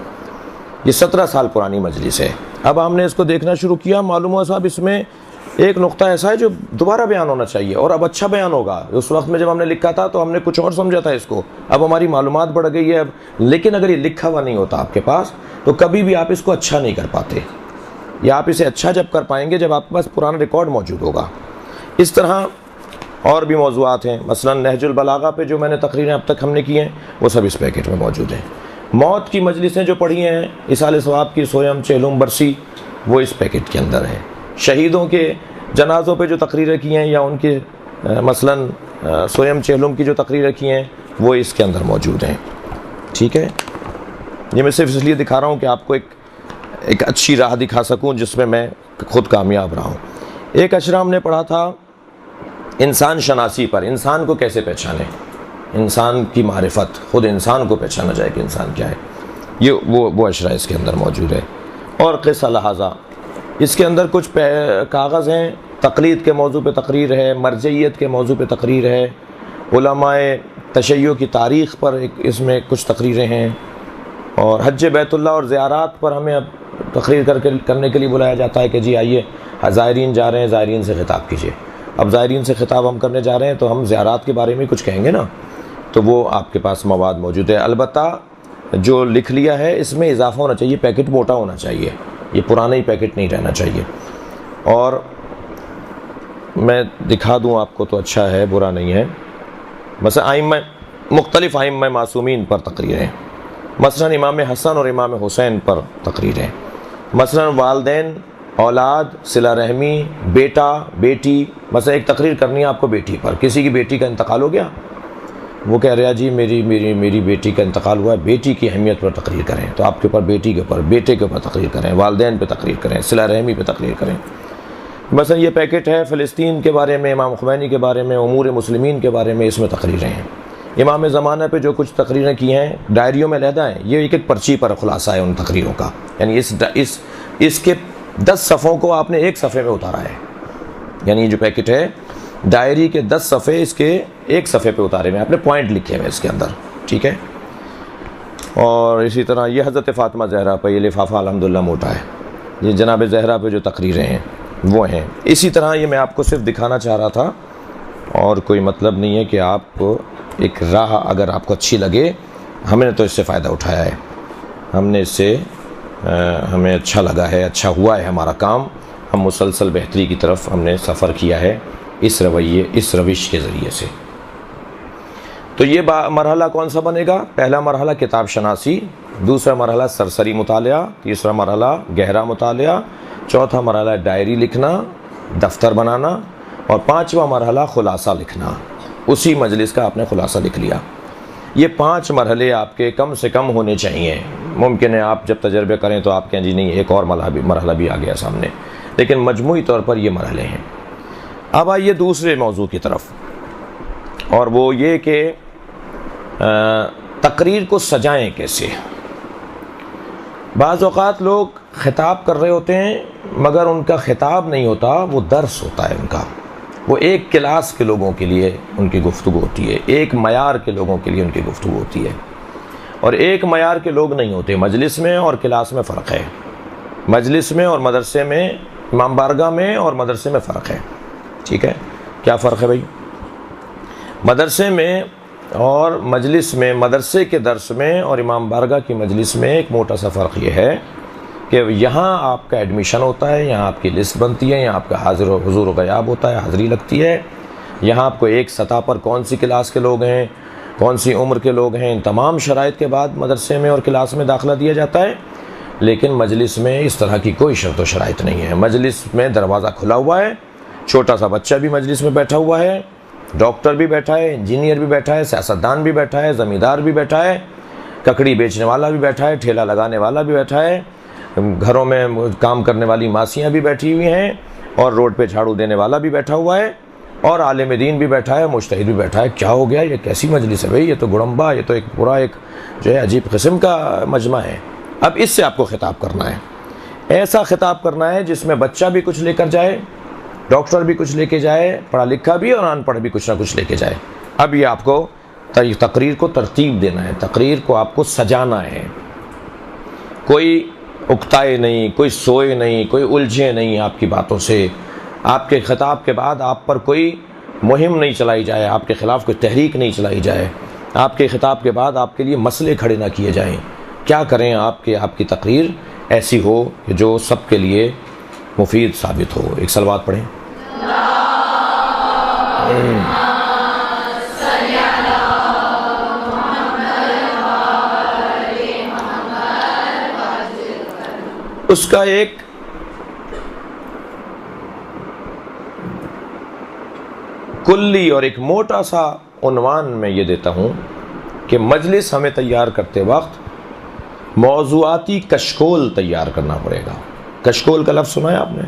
یہ 17 سال پرانی مجلس ہے۔ اب ہم نے اس کو دیکھنا شروع کیا، معلوم ہوا صاحب اس میں ایک نقطہ ایسا ہے جو دوبارہ بیان ہونا چاہیے، اور اب اچھا بیان ہوگا۔ اس وقت میں جب ہم نے لکھا تھا تو ہم نے کچھ اور سمجھا تھا اس کو، اب ہماری معلومات بڑھ گئی ہے اب، لیکن اگر یہ لکھا ہوا نہیں ہوتا آپ کے پاس تو کبھی بھی آپ اس کو اچھا نہیں کر پاتے، یا آپ اسے اچھا جب کر پائیں گے جب آپ کے پاس پرانا ریکارڈ موجود ہوگا۔ اس طرح اور بھی موضوعات ہیں، مثلا نہج البلاغہ پہ جو میں نے تقریریں اب تک ہم نے کی ہیں وہ سب اس پیکٹ میں موجود ہیں۔ موت کی مجلسیں جو پڑھی ہیں، اصال ثواب کی سویم چہلم برسی، وہ اس پیکٹ کے اندر ہیں۔ شہیدوں کے جنازوں پہ جو تقریریں کی ہیں یا ان کے مثلا سویم چہلم کی جو تقریریں کی ہیں وہ اس کے اندر موجود ہیں، ٹھیک ہے۔ یہ میں صرف اس لیے دکھا رہا ہوں کہ آپ کو ایک اچھی راہ دکھا سکوں جس میں میں خود کامیاب رہا ہوں۔ ایک اشرا ہم نے پڑھا تھا انسان شناسی پر، انسان کو کیسے پہچانے، انسان کی معرفت، خود انسان کو پہچانا جائے کہ انسان کیا ہے، یہ وہ اشرا اس کے اندر موجود ہے۔ اور قصہ لہٰذا اس کے اندر کچھ کاغذ ہیں، تقلید کے موضوع پہ تقریر ہے، مرجعیت کے موضوع پہ تقریر ہے، علماء تشیع کی تاریخ پر اس میں کچھ تقریریں ہیں، اور حج بیت اللہ اور زیارات پر ہمیں اب تقریر کرنے کے لیے بلایا جاتا ہے کہ جی آئیے زائرین جا رہے ہیں، زائرین سے خطاب کیجیے۔ اب زائرین سے خطاب ہم کرنے جا رہے ہیں تو ہم زیارات کے بارے میں کچھ کہیں گے نا، تو وہ آپ کے پاس مواد موجود ہے۔ البتہ جو لکھ لیا ہے اس میں اضافہ ہونا چاہیے، پیکٹ موٹا ہونا چاہیے، یہ پرانا ہی پیکٹ نہیں رہنا چاہیے۔ اور میں دکھا دوں آپ کو تو اچھا ہے، برا نہیں ہے۔ مثلا مختلف ائمہ معصومین پر تقریریں، مثلا امام حسن اور امام حسین پر تقریریں، مثلا والدین اولاد صلہ رحمی، بیٹا بیٹی، مثلا ایک تقریر کرنی ہے آپ کو بیٹی پر، کسی کی بیٹی کا انتقال ہو گیا، وہ کہہ رہا جی میری بیٹی کا انتقال ہوا ہے، بیٹی کی اہمیت پر تقریر کریں، تو آپ کے اوپر بیٹی کے اوپر، بیٹے کے اوپر تقریر کریں، والدین پہ تقریر کریں، صلہ رحمی پہ تقریر کریں۔ مثلا یہ پیکٹ ہے فلسطین کے بارے میں، امام خمینی کے بارے میں، امور مسلمین کے بارے میں، اس میں تقریریں ہیں۔ امام زمانہ پہ جو کچھ تقریریں کی ہیں ڈائریوں میں علیحدہ ہیں، یہ ایک پرچی پر خلاصہ ہے ان تقریروں کا، یعنی اس کے 10 صفحوں کو آپ نے ایک صفحے میں اتارا ہے، یعنی جو پیکٹ ہے ڈائری کے 10 صفحے اس کے ایک صفحے پہ اتارے ہوئے، آپ نے پوائنٹ لکھے ہوئے اس کے اندر، ٹھیک ہے۔ اور اسی طرح یہ حضرت فاطمہ زہرا پہ یہ لفافہ الحمدللہ موٹا ہے، یہ جناب زہرا پہ جو تقریریں ہیں وہ ہیں۔ اسی طرح یہ میں آپ کو صرف دکھانا چاہ رہا تھا اور کوئی مطلب نہیں ہے کہ آپ کو ایک راہ اگر آپ کو اچھی لگے. ہم نے تو اس سے فائدہ اٹھایا ہے, ہم نے اس سے ہمیں اچھا لگا ہے, اچھا ہوا ہے ہمارا کام. ہم مسلسل بہتری کی طرف ہم نے سفر کیا ہے اس رویے, اس روش کے ذریعے سے. تو یہ مرحلہ کون سا بنے گا؟ پہلا مرحلہ کتاب شناسی, دوسرا مرحلہ سرسری مطالعہ, تیسرا مرحلہ گہرا مطالعہ, چوتھا مرحلہ ڈائری لکھنا, دفتر بنانا, اور پانچواں مرحلہ خلاصہ لکھنا. اسی مجلس کا آپ نے خلاصہ لکھ لیا. یہ 5 مرحلے آپ کے کم سے کم ہونے چاہیے. ممکن ہے آپ جب تجربے کریں تو آپ کہیں جی نہیں ایک اور مرحلہ بھی آ گیا سامنے, لیکن مجموعی طور پر یہ مرحلے ہیں. اب آئیے دوسرے موضوع کی طرف, اور وہ یہ کہ تقریر کو سجائیں کیسے. بعض اوقات لوگ خطاب کر رہے ہوتے ہیں مگر ان کا خطاب نہیں ہوتا, وہ درس ہوتا ہے ان کا. وہ ایک کلاس کے لوگوں کے لیے ان کی گفتگو ہوتی ہے, ایک معیار کے لوگوں کے لیے ان کی گفتگو ہوتی ہے, اور ایک معیار کے لوگ نہیں ہوتے. مجلس میں اور کلاس میں فرق ہے. مجلس میں اور مدرسے میں, امام بارگاہ میں اور مدرسے میں فرق ہے. ٹھیک ہے, کیا فرق ہے بھائی؟ مدرسے میں اور مجلس میں, مدرسے کے درس میں اور امام بارگاہ کی مجلس میں ایک موٹا سا فرق یہ ہے کہ یہاں آپ کا ایڈمیشن ہوتا ہے, یہاں آپ کی لسٹ بنتی ہے, یہاں آپ کا حضور و غیاب ہوتا ہے, حاضری لگتی ہے. یہاں آپ کو ایک سطح پر کون سی کلاس کے لوگ ہیں, کون سی عمر کے لوگ ہیں, ان تمام شرائط کے بعد مدرسے میں اور کلاس میں داخلہ دیا جاتا ہے. لیکن مجلس میں اس طرح کی کوئی شرط و شرائط نہیں ہے. مجلس میں دروازہ کھلا ہوا ہے, چھوٹا سا بچہ بھی مجلس میں بیٹھا ہوا ہے, ڈاکٹر بھی بیٹھا ہے, انجینئر بھی بیٹھا ہے, سیاستدان بھی بیٹھا ہے, زمیندار بھی بیٹھا ہے, ککڑی بیچنے والا بھی بیٹھا ہے, ٹھیلا لگانے والا بھی بیٹھا ہے, گھروں میں کام کرنے والی ماسیاں بھی بیٹھی ہوئی ہیں, اور روڈ پہ جھاڑو دینے والا بھی بیٹھا ہوا ہے, اور عالم دین بھی بیٹھا ہے, مجتہد بھی بیٹھا ہے. کیا ہو گیا؟ یہ کیسی مجلس ہے بھائی؟ یہ تو گڑمبا, یہ تو ایک پورا ایک جو ہے عجیب قسم کا مجمع ہے. اب اس سے آپ کو خطاب کرنا ہے, ایسا خطاب کرنا ہے جس میں بچہ بھی کچھ لے کر جائے, ڈاکٹر بھی کچھ لے کے جائے, پڑھا لکھا بھی اور ان پڑھ بھی کچھ نہ کچھ لے کے جائے. اب یہ آپ کو تقریر کو ترتیب دینا ہے, تقریر کو آپ کو سجانا ہے. کوئی اکتائے نہیں, کوئی سوئے نہیں, کوئی الجھے نہیں آپ کی باتوں سے. آپ کے خطاب کے بعد آپ پر کوئی مہم نہیں چلائی جائے, آپ کے خلاف کوئی تحریک نہیں چلائی جائے. آپ کے خطاب کے بعد آپ کے لیے مسئلے کھڑے نہ کیے جائیں. کیا کریں آپ کی تقریر ایسی ہو کہ جو سب کے لیے مفید ثابت ہو. ایک صلوات پڑھیں. اس کا ایک کلی اور ایک موٹا سا عنوان میں یہ دیتا ہوں کہ مجلس ہمیں تیار کرتے وقت موضوعاتی کشکول تیار کرنا پڑے گا. کشکول کا لفظ سنا ہے آپ نے؟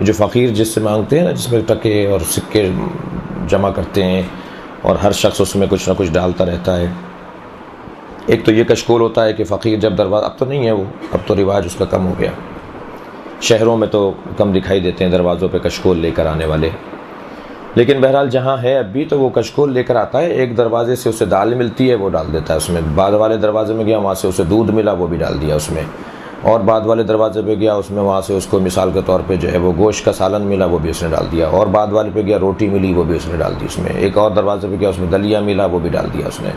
جو فقیر جس سے مانگتے ہیں نا, جس میں ٹکے اور سکے جمع کرتے ہیں اور ہر شخص اس میں کچھ نہ کچھ ڈالتا رہتا ہے. ایک تو یہ کشکول ہوتا ہے کہ فقیر جب دروازہ, اب تو نہیں ہے وہ, اب تو رواج اس کا کم ہو گیا, شہروں میں تو کم دکھائی دیتے ہیں دروازوں پہ کشکول لے کر آنے والے. لیکن بہرحال جہاں ہے اب بھی تو وہ کشکول لے کر آتا ہے. ایک دروازے سے اسے دال ملتی ہے وہ ڈال دیتا ہے اس میں, بعد والے دروازے میں گیا وہاں سے اسے دودھ ملا وہ بھی ڈال دیا اس میں, اور بعد والے دروازے پہ گیا اس میں وہاں سے اس کو مثال کے طور پہ جو ہے وہ گوشت کا سالن ملا وہ بھی اس نے ڈال دیا, اور بعد والے پہ گیا روٹی ملی وہ بھی اس نے ڈال دی اس میں, ایک اور دروازے پہ گیا اس میں دلیا ملا وہ بھی ڈال دیا اس نے.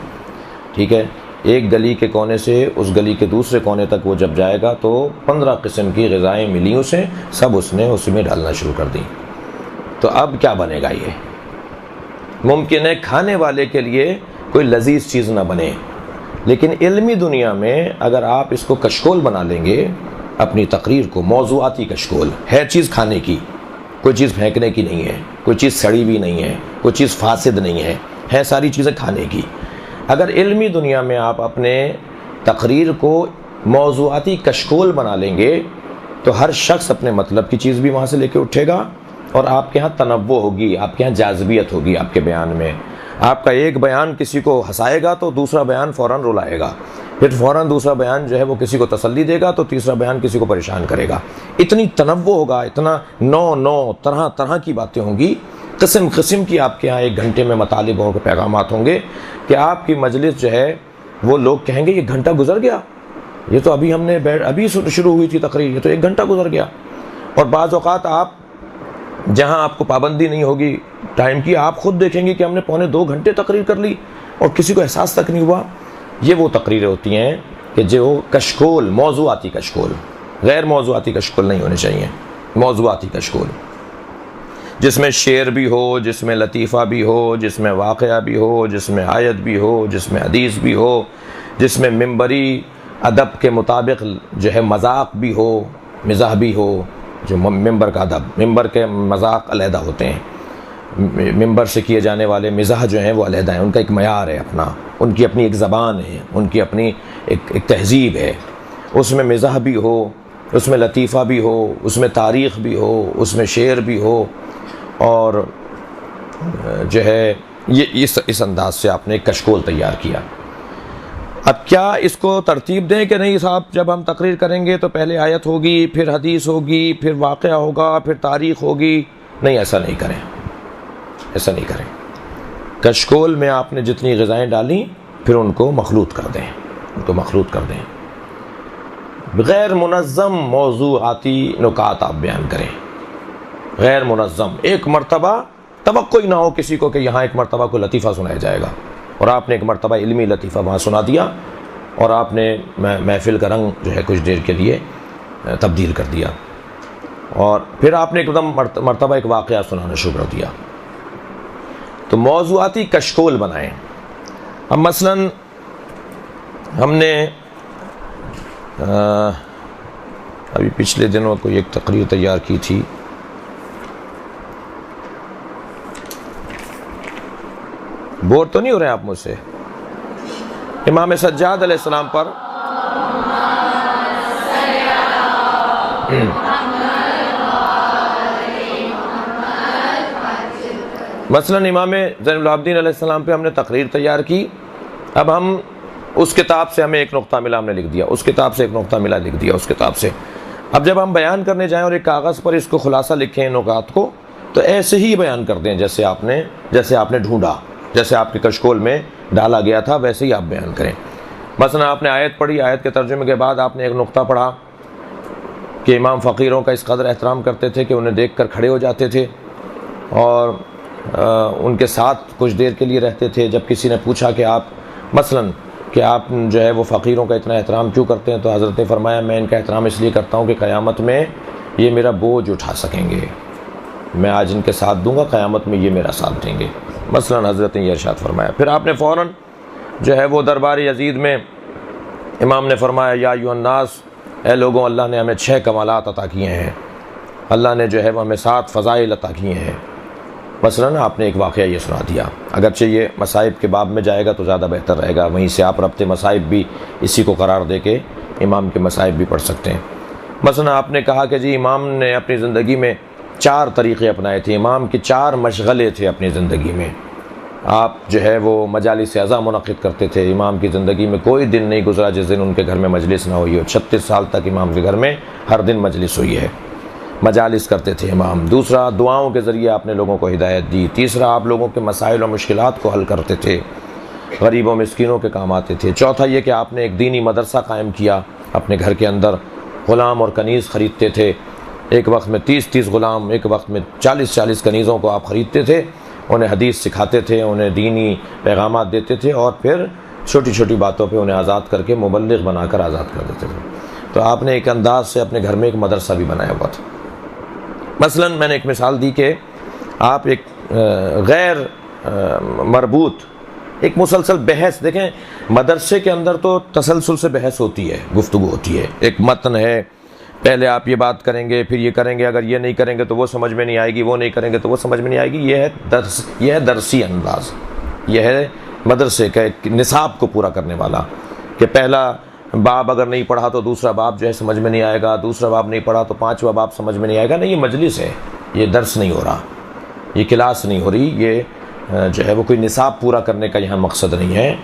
ٹھیک ہے, ایک گلی کے کونے سے اس گلی کے دوسرے کونے تک وہ جب جائے گا تو 15 قسم کی غذائیں ملی اسے, سب اس نے اسی میں ڈالنا شروع کر دی. تو اب کیا بنے گا؟ یہ ممکن ہے کھانے والے کے لیے کوئی لذیذ چیز نہ بنے, لیکن علمی دنیا میں اگر آپ اس کو کشکول بنا لیں گے اپنی تقریر کو, موضوعاتی کشکول ہے, چیز کھانے کی, کوئی چیز پھینکنے کی نہیں ہے, کوئی چیز سڑی بھی نہیں ہے, کوئی چیز فاسد نہیں ہے ساری چیزیں کھانے کی. اگر علمی دنیا میں آپ اپنے تقریر کو موضوعاتی کشکول بنا لیں گے تو ہر شخص اپنے مطلب کی چیز بھی وہاں سے لے کے اٹھے گا, اور آپ کے ہاں تنوع ہوگی, آپ کے ہاں جاذبیت ہوگی آپ کے بیان میں. آپ کا ایک بیان کسی کو ہنسائے گا تو دوسرا بیان فوراً رلائے گا, پھر فوراً دوسرا بیان جو ہے وہ کسی کو تسلی دے گا تو تیسرا بیان کسی کو پریشان کرے گا. اتنی تنوع ہوگا, اتنا نو طرح کی باتیں ہوں گی, قسم قسم کی آپ کے ہاں ایک گھنٹے میں مطالب ہوں گے, پیغامات ہوں گے کہ آپ کی مجلس جو ہے وہ لوگ کہیں گے یہ گھنٹہ گزر گیا, یہ تو ابھی ہم نے ابھی شروع ہوئی تھی تقریر, یہ تو 1 گھنٹہ گزر گیا. اور بعض اوقات آپ جہاں آپ کو پابندی نہیں ہوگی ٹائم کی. آپ خود دیکھیں گے کہ ہم نے 2.25 گھنٹے تقریر کر لی اور کسی کو احساس تک نہیں ہوا. یہ وہ تقریریں ہوتی ہیں کہ جو کشکول، موضوعاتی کشکول، غیر موضوعاتی کشکول نہیں ہونے چاہیے. موضوعاتی کشکول جس میں شعر بھی ہو، جس میں لطیفہ بھی ہو، جس میں واقعہ بھی ہو، جس میں آیت بھی ہو، جس میں حدیث بھی ہو، جس میں ممبری ادب کے مطابق جو ہے مذاق بھی ہو، مزاح بھی ہو. جو ممبر کا ادب، ممبر کے مذاق علیحدہ ہوتے ہیں، ممبر سے کیے جانے والے مزاح جو ہیں وہ علیحدہ ہیں. ان کا ایک معیار ہے اپنا، ان کی اپنی ایک زبان ہے، ان کی اپنی ایک تہذیب ہے. اس میں مزاح بھی ہو، اس میں لطیفہ بھی ہو، اس میں تاریخ بھی ہو، اس میں شعر بھی ہو، اور جو ہے یہ اس انداز سے آپ نے ایک کشکول تیار کیا. اب کیا اس کو ترتیب دیں کہ نہیں صاحب جب ہم تقریر کریں گے تو پہلے آیت ہوگی، پھر حدیث ہوگی، پھر واقعہ ہوگا، پھر تاریخ ہوگی؟ نہیں، ایسا نہیں کریں، ایسا نہیں کریں. کشکول میں آپ نے جتنی غذائیں ڈالیں پھر ان کو مخلوط کر دیں، ان کو مخلوط کر دیں. غیر منظم موضوعاتی نکات آپ بیان کریں، غیر منظم. ایک مرتبہ توقع ہی نہ ہو کسی کو کہ یہاں ایک مرتبہ کو لطیفہ سنایا جائے گا، اور آپ نے ایک مرتبہ علمی لطیفہ وہاں سنا دیا اور آپ نے محفل کا رنگ جو ہے کچھ دیر کے لیے تبدیل کر دیا، اور پھر آپ نے ایک دم مرتبہ ایک واقعہ سنانا شروع کر دیا. تو موضوعاتی کشکول بنائیں. اب مثلا ہم نے ابھی پچھلے دنوں کوئی ایک تقریر تیار کی تھی، بور تو نہیں ہو رہے ہیں آپ مجھ سے؟ امام سجاد علیہ السلام پر مثلا امام زین العابدین علیہ السلام پہ ہم نے تقریر تیار کی. اب ہم اس کتاب سے ہمیں ایک نقطہ ملا، ہم نے لکھ دیا، اس کتاب سے ایک نقطہ ملا، لکھ دیا اس کتاب سے. اب جب ہم بیان کرنے جائیں اور ایک کاغذ پر اس کو خلاصہ لکھیں نکات کو، تو ایسے ہی بیان کر دیں جیسے آپ نے ڈھونڈا، جیسے آپ کے کشکول میں ڈالا گیا تھا ویسے ہی آپ بیان کریں. مثلا آپ نے آیت پڑھی، آیت کے ترجمے کے بعد آپ نے ایک نقطہ پڑھا کہ امام فقیروں کا اس قدر احترام کرتے تھے کہ انہیں دیکھ کر کھڑے ہو جاتے تھے اور ان کے ساتھ کچھ دیر کے لیے رہتے تھے. جب کسی نے پوچھا کہ آپ مثلا کہ آپ جو ہے وہ فقیروں کا اتنا احترام کیوں کرتے ہیں، تو حضرت نے فرمایا میں ان کا احترام اس لیے کرتا ہوں کہ قیامت میں یہ میرا بوجھ اٹھا سکیں گے، میں آج ان کے ساتھ دوں گا، قیامت میں یہ میرا ساتھ دیں گے. مثلا حضرت نے یہ ارشاد فرمایا. پھر آپ نے فوراً جو ہے وہ دربار یزید میں امام نے فرمایا یا ایھا الناس، اے لوگوں، اللہ نے ہمیں 6 کمالات عطا کیے ہیں، اللہ نے جو ہے وہ ہمیں 7 فضائل عطا کیے ہیں. مثلا آپ نے ایک واقعہ یہ سنا دیا، اگرچہ یہ مصائب کے باب میں جائے گا تو زیادہ بہتر رہے گا، وہیں سے آپ ربط مصائب بھی اسی کو قرار دے کے امام کے مصائب بھی پڑھ سکتے ہیں. مثلا آپ نے کہا کہ جی امام نے اپنی زندگی میں 4 طریقے اپنائے تھے، امام کے 4 مشغلے تھے اپنی زندگی میں. آپ جو ہے وہ مجالس اعظم منعقد کرتے تھے. امام کی زندگی میں کوئی دن نہیں گزرا جس دن ان کے گھر میں مجلس نہ ہوئی ہو. 36 سال تک امام کے گھر میں ہر دن مجلس ہوئی ہے، مجالس کرتے تھے امام. دوسرا، دعاؤں کے ذریعے آپ نے لوگوں کو ہدایت دی. تیسرا، آپ لوگوں کے مسائل اور مشکلات کو حل کرتے تھے، غریبوں مسکینوں کے کام آتے تھے. چوتھا یہ کہ آپ نے ایک دینی مدرسہ قائم کیا اپنے گھر کے اندر. غلام اور کنیز خریدتے تھے، ایک وقت میں 30 غلام، ایک وقت میں 40 کنیزوں کو آپ خریدتے تھے، انہیں حدیث سکھاتے تھے، انہیں دینی پیغامات دیتے تھے، اور پھر چھوٹی چھوٹی باتوں پہ انہیں آزاد کر کے مبلغ بنا کر آزاد کر دیتے تھے. تو آپ نے ایک انداز سے اپنے گھر میں ایک مدرسہ بھی بنایا ہوا تھا. مثلا میں نے ایک مثال دی کہ آپ ایک غیر مربوط ایک مسلسل بحث، دیکھیں مدرسے کے اندر تو تسلسل سے بحث ہوتی ہے، گفتگو ہوتی ہے، ایک متن ہے، پہلے آپ یہ بات کریں گے، پھر یہ کریں گے، اگر یہ نہیں کریں گے تو وہ سمجھ میں نہیں آئے گی، وہ نہیں کریں گے تو وہ سمجھ میں نہیں آئے گی. یہ ہے درسی انداز، یہ ہے مدرسے کا ایک نصاب کو پورا کرنے والا، کہ پہلا باب اگر نہیں پڑھا تو دوسرا باب جو ہے سمجھ میں نہیں آئے گا، دوسرا باب نہیں پڑھا تو 5واں باب سمجھ میں نہیں آئے گا. نہیں، یہ مجلس ہے، یہ درس نہیں ہو رہا، یہ کلاس نہیں ہو رہی، یہ جو ہے وہ کوئی نصاب پورا کرنے کا یہاں مقصد نہیں ہے.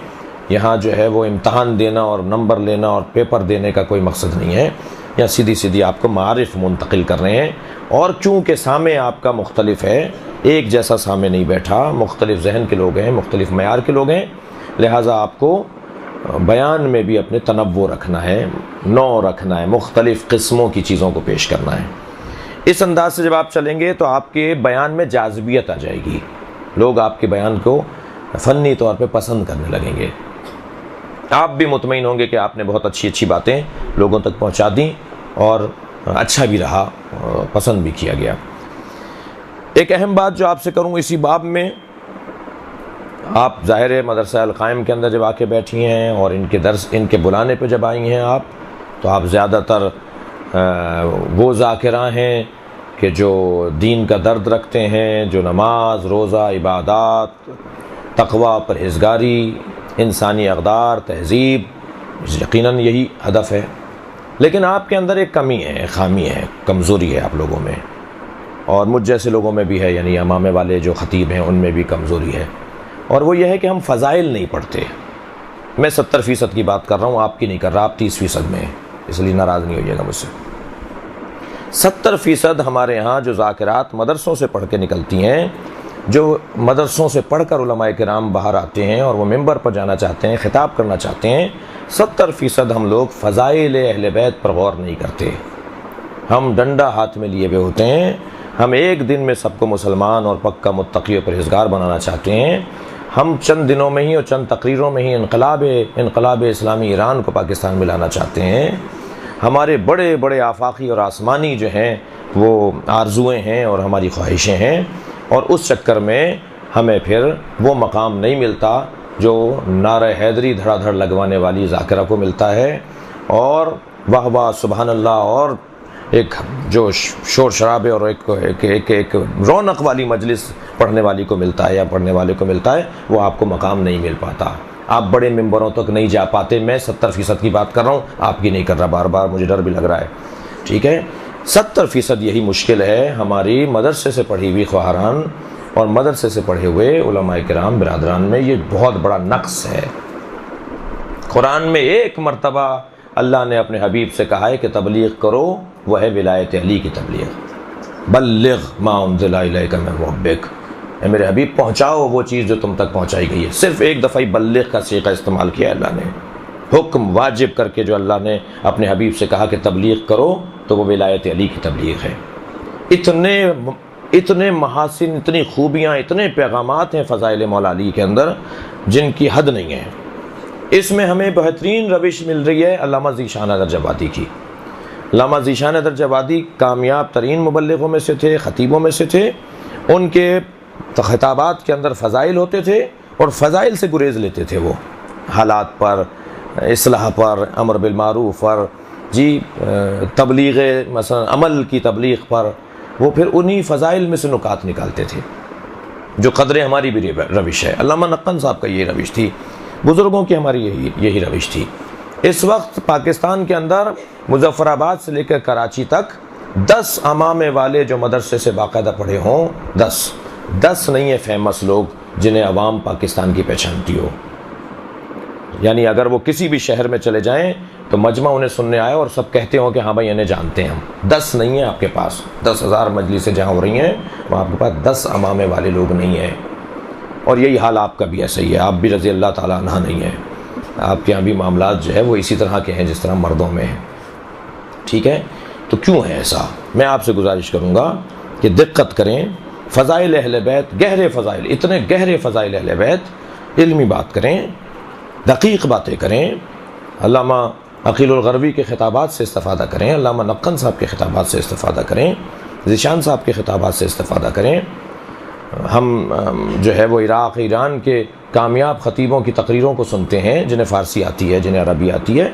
یہاں جو ہے وہ امتحان دینا اور نمبر لینا اور پیپر دینے کا کوئی مقصد نہیں ہے. یا سیدھی آپ کو معارف منتقل کر رہے ہیں. اور چونکہ سامع آپ کا مختلف ہے، ایک جیسا سامع نہیں بیٹھا، مختلف ذہن کے لوگ ہیں، مختلف معیار کے لوگ ہیں، لہٰذا آپ کو بیان میں بھی اپنے تنوع رکھنا ہے، نو رکھنا ہے، مختلف قسموں کی چیزوں کو پیش کرنا ہے. اس انداز سے جب آپ چلیں گے تو آپ کے بیان میں جاذبیت آ جائے گی. لوگ آپ کے بیان کو فنی طور پہ پسند کرنے لگیں گے. آپ بھی مطمئن ہوں گے کہ آپ نے بہت اچھی اچھی باتیں لوگوں تک پہنچا دیں اور اچھا بھی رہا، پسند بھی کیا گیا. ایک اہم بات جو آپ سے کروں اسی باب میں، آپ ظاہر ہے مدرسہ القائم کے اندر جب آ کے بیٹھی ہیں اور ان کے بلانے پہ جب آئی ہیں آپ، تو آپ زیادہ تر وہ ذاکرہ ہیں کہ جو دین کا درد رکھتے ہیں، جو نماز، روزہ، عبادات، تقوی، پرہیزگاری، انسانی اقدار، تہذیب، یقیناً یہی ہدف ہے. لیکن آپ کے اندر ایک کمی ہے، ایک خامی ہے، کمزوری ہے آپ لوگوں میں، اور مجھ جیسے لوگوں میں بھی ہے، یعنی امامے والے جو خطیب ہیں ان میں بھی کمزوری ہے. اور وہ یہ ہے کہ ہم فضائل نہیں پڑھتے. میں 70% کی بات کر رہا ہوں، آپ کی نہیں کر رہا، آپ 30% میں ہیں، اس لیے ناراض نہیں ہوئیے گا مجھ سے. 70% ہمارے ہاں جو ذاکرات مدرسوں سے پڑھ کے نکلتی ہیں، جو مدرسوں سے پڑھ کر علماء کرام باہر آتے ہیں اور وہ ممبر پر جانا چاہتے ہیں، خطاب کرنا چاہتے ہیں، 70% ہم لوگ فضائل اہل بیت پر غور نہیں کرتے. ہم ڈنڈا ہاتھ میں لیے ہوئے ہوتے ہیں، ہم ایک دن میں سب کو مسلمان اور پکا متقی و پرہیزگار بنانا چاہتے ہیں. ہم چند دنوں میں ہی اور چند تقریروں میں ہی انقلاب اسلامی ایران کو پاکستان میں لانا چاہتے ہیں. ہمارے بڑے بڑے آفاقی اور آسمانی جو ہیں وہ آرزوئیں ہیں اور ہماری خواہشیں ہیں، اور اس چکر میں ہمیں پھر وہ مقام نہیں ملتا جو نعرہ حیدری دھڑا دھڑ لگوانے والی ذاکرہ کو ملتا ہے، اور واہ واہ سبحان اللہ اور ایک جو شور شرابے اور ایک رونق والی مجلس پڑھنے والی کو ملتا ہے یا پڑھنے والے کو ملتا ہے، وہ آپ کو مقام نہیں مل پاتا. آپ بڑے ممبروں تک نہیں جا پاتے. میں 70% کی بات کر رہا ہوں، آپ کی نہیں کر رہا، بار بار مجھے ڈر بھی لگ رہا ہے. ٹھیک ہے، 70% یہی مشکل ہے ہماری مدرسے سے پڑھی ہوئی خواہران اور مدرسے سے پڑھے ہوئے علماء کرام برادران میں. یہ بہت بڑا نقص ہے. قرآن میں ایک مرتبہ اللہ نے اپنے حبیب سے کہا ہے کہ تبلیغ کرو، وہ ہے ولایت علی کی تبلیغ. بلغ ما انزل الیک من ربک، اے میرے حبیب پہنچاؤ وہ چیز جو تم تک پہنچائی گئی ہے. صرف ایک دفعہ ہی بلغ کا صیغہ استعمال کیا اللہ نے، حکم واجب کر کے جو اللہ نے اپنے حبیب سے کہا کہ تبلیغ کرو تو وہ ولایت علی کی تبلیغ ہے. اتنے محاسن، اتنی خوبیاں، اتنے پیغامات ہیں فضائل مولا علی کے اندر جن کی حد نہیں ہے. اس میں ہمیں بہترین روش مل رہی ہے علامہ ذیشان درجہ کی. علامہ ذیشان درجہ کامیاب ترین مبلغوں میں سے تھے، خطیبوں میں سے تھے. ان کے خطابات کے اندر فضائل ہوتے تھے اور فضائل سے گریز لیتے تھے. وہ حالات پر، اصلاح پر، امر بالمعروف پر، تبلیغ مثلا عمل کی تبلیغ پر، وہ پھر انہی فضائل میں سے نکات نکالتے تھے جو قدر ہماری بھی روش ہے. علامہ نقن صاحب کا یہ روش تھی، بزرگوں کی ہماری یہی روش تھی. اس وقت پاکستان کے اندر مظفر آباد سے لے کر کراچی تک 10 امامے والے جو مدرسے سے باقاعدہ پڑھے ہوں، 10 نہیں ہے فیمس لوگ جنہیں عوام پاکستان کی پہچانتی ہو. یعنی اگر وہ کسی بھی شہر میں چلے جائیں تو مجمع انہیں سننے آئے اور سب کہتے ہوں کہ ہاں بھائی انہیں جانتے ہیں ہم. 10 نہیں ہیں آپ کے پاس. 10,000 مجلسیں جہاں ہو رہی ہیں وہاں آپ کے پاس 10 امامے والے لوگ نہیں ہیں. اور یہی حال آپ کا بھی ایسا ہی ہے. آپ بھی رضی اللہ تعالیٰ عنہ نہیں ہیں. آپ کے یہاں بھی معاملات جو ہے وہ اسی طرح کے ہیں جس طرح مردوں میں ہیں. ٹھیک ہے، تو کیوں ہے ایسا؟ میں آپ سے گزارش کروں گا کہ دقت کریں. فضائل اہل بیت، گہرے فضائل، اتنے گہرے فضائل اہل بیت، علمی بات کریں، دقیق باتیں کریں. علامہ عقیل الغروی کے خطابات سے استفادہ کریں، علامہ نقن صاحب کے خطابات سے استفادہ کریں، ذیشان صاحب کے خطابات سے استفادہ کریں. ہم جو ہے وہ عراق، ایران کے کامیاب خطیبوں کی تقریروں کو سنتے ہیں جنہیں فارسی آتی ہے، جنہیں عربی آتی ہے.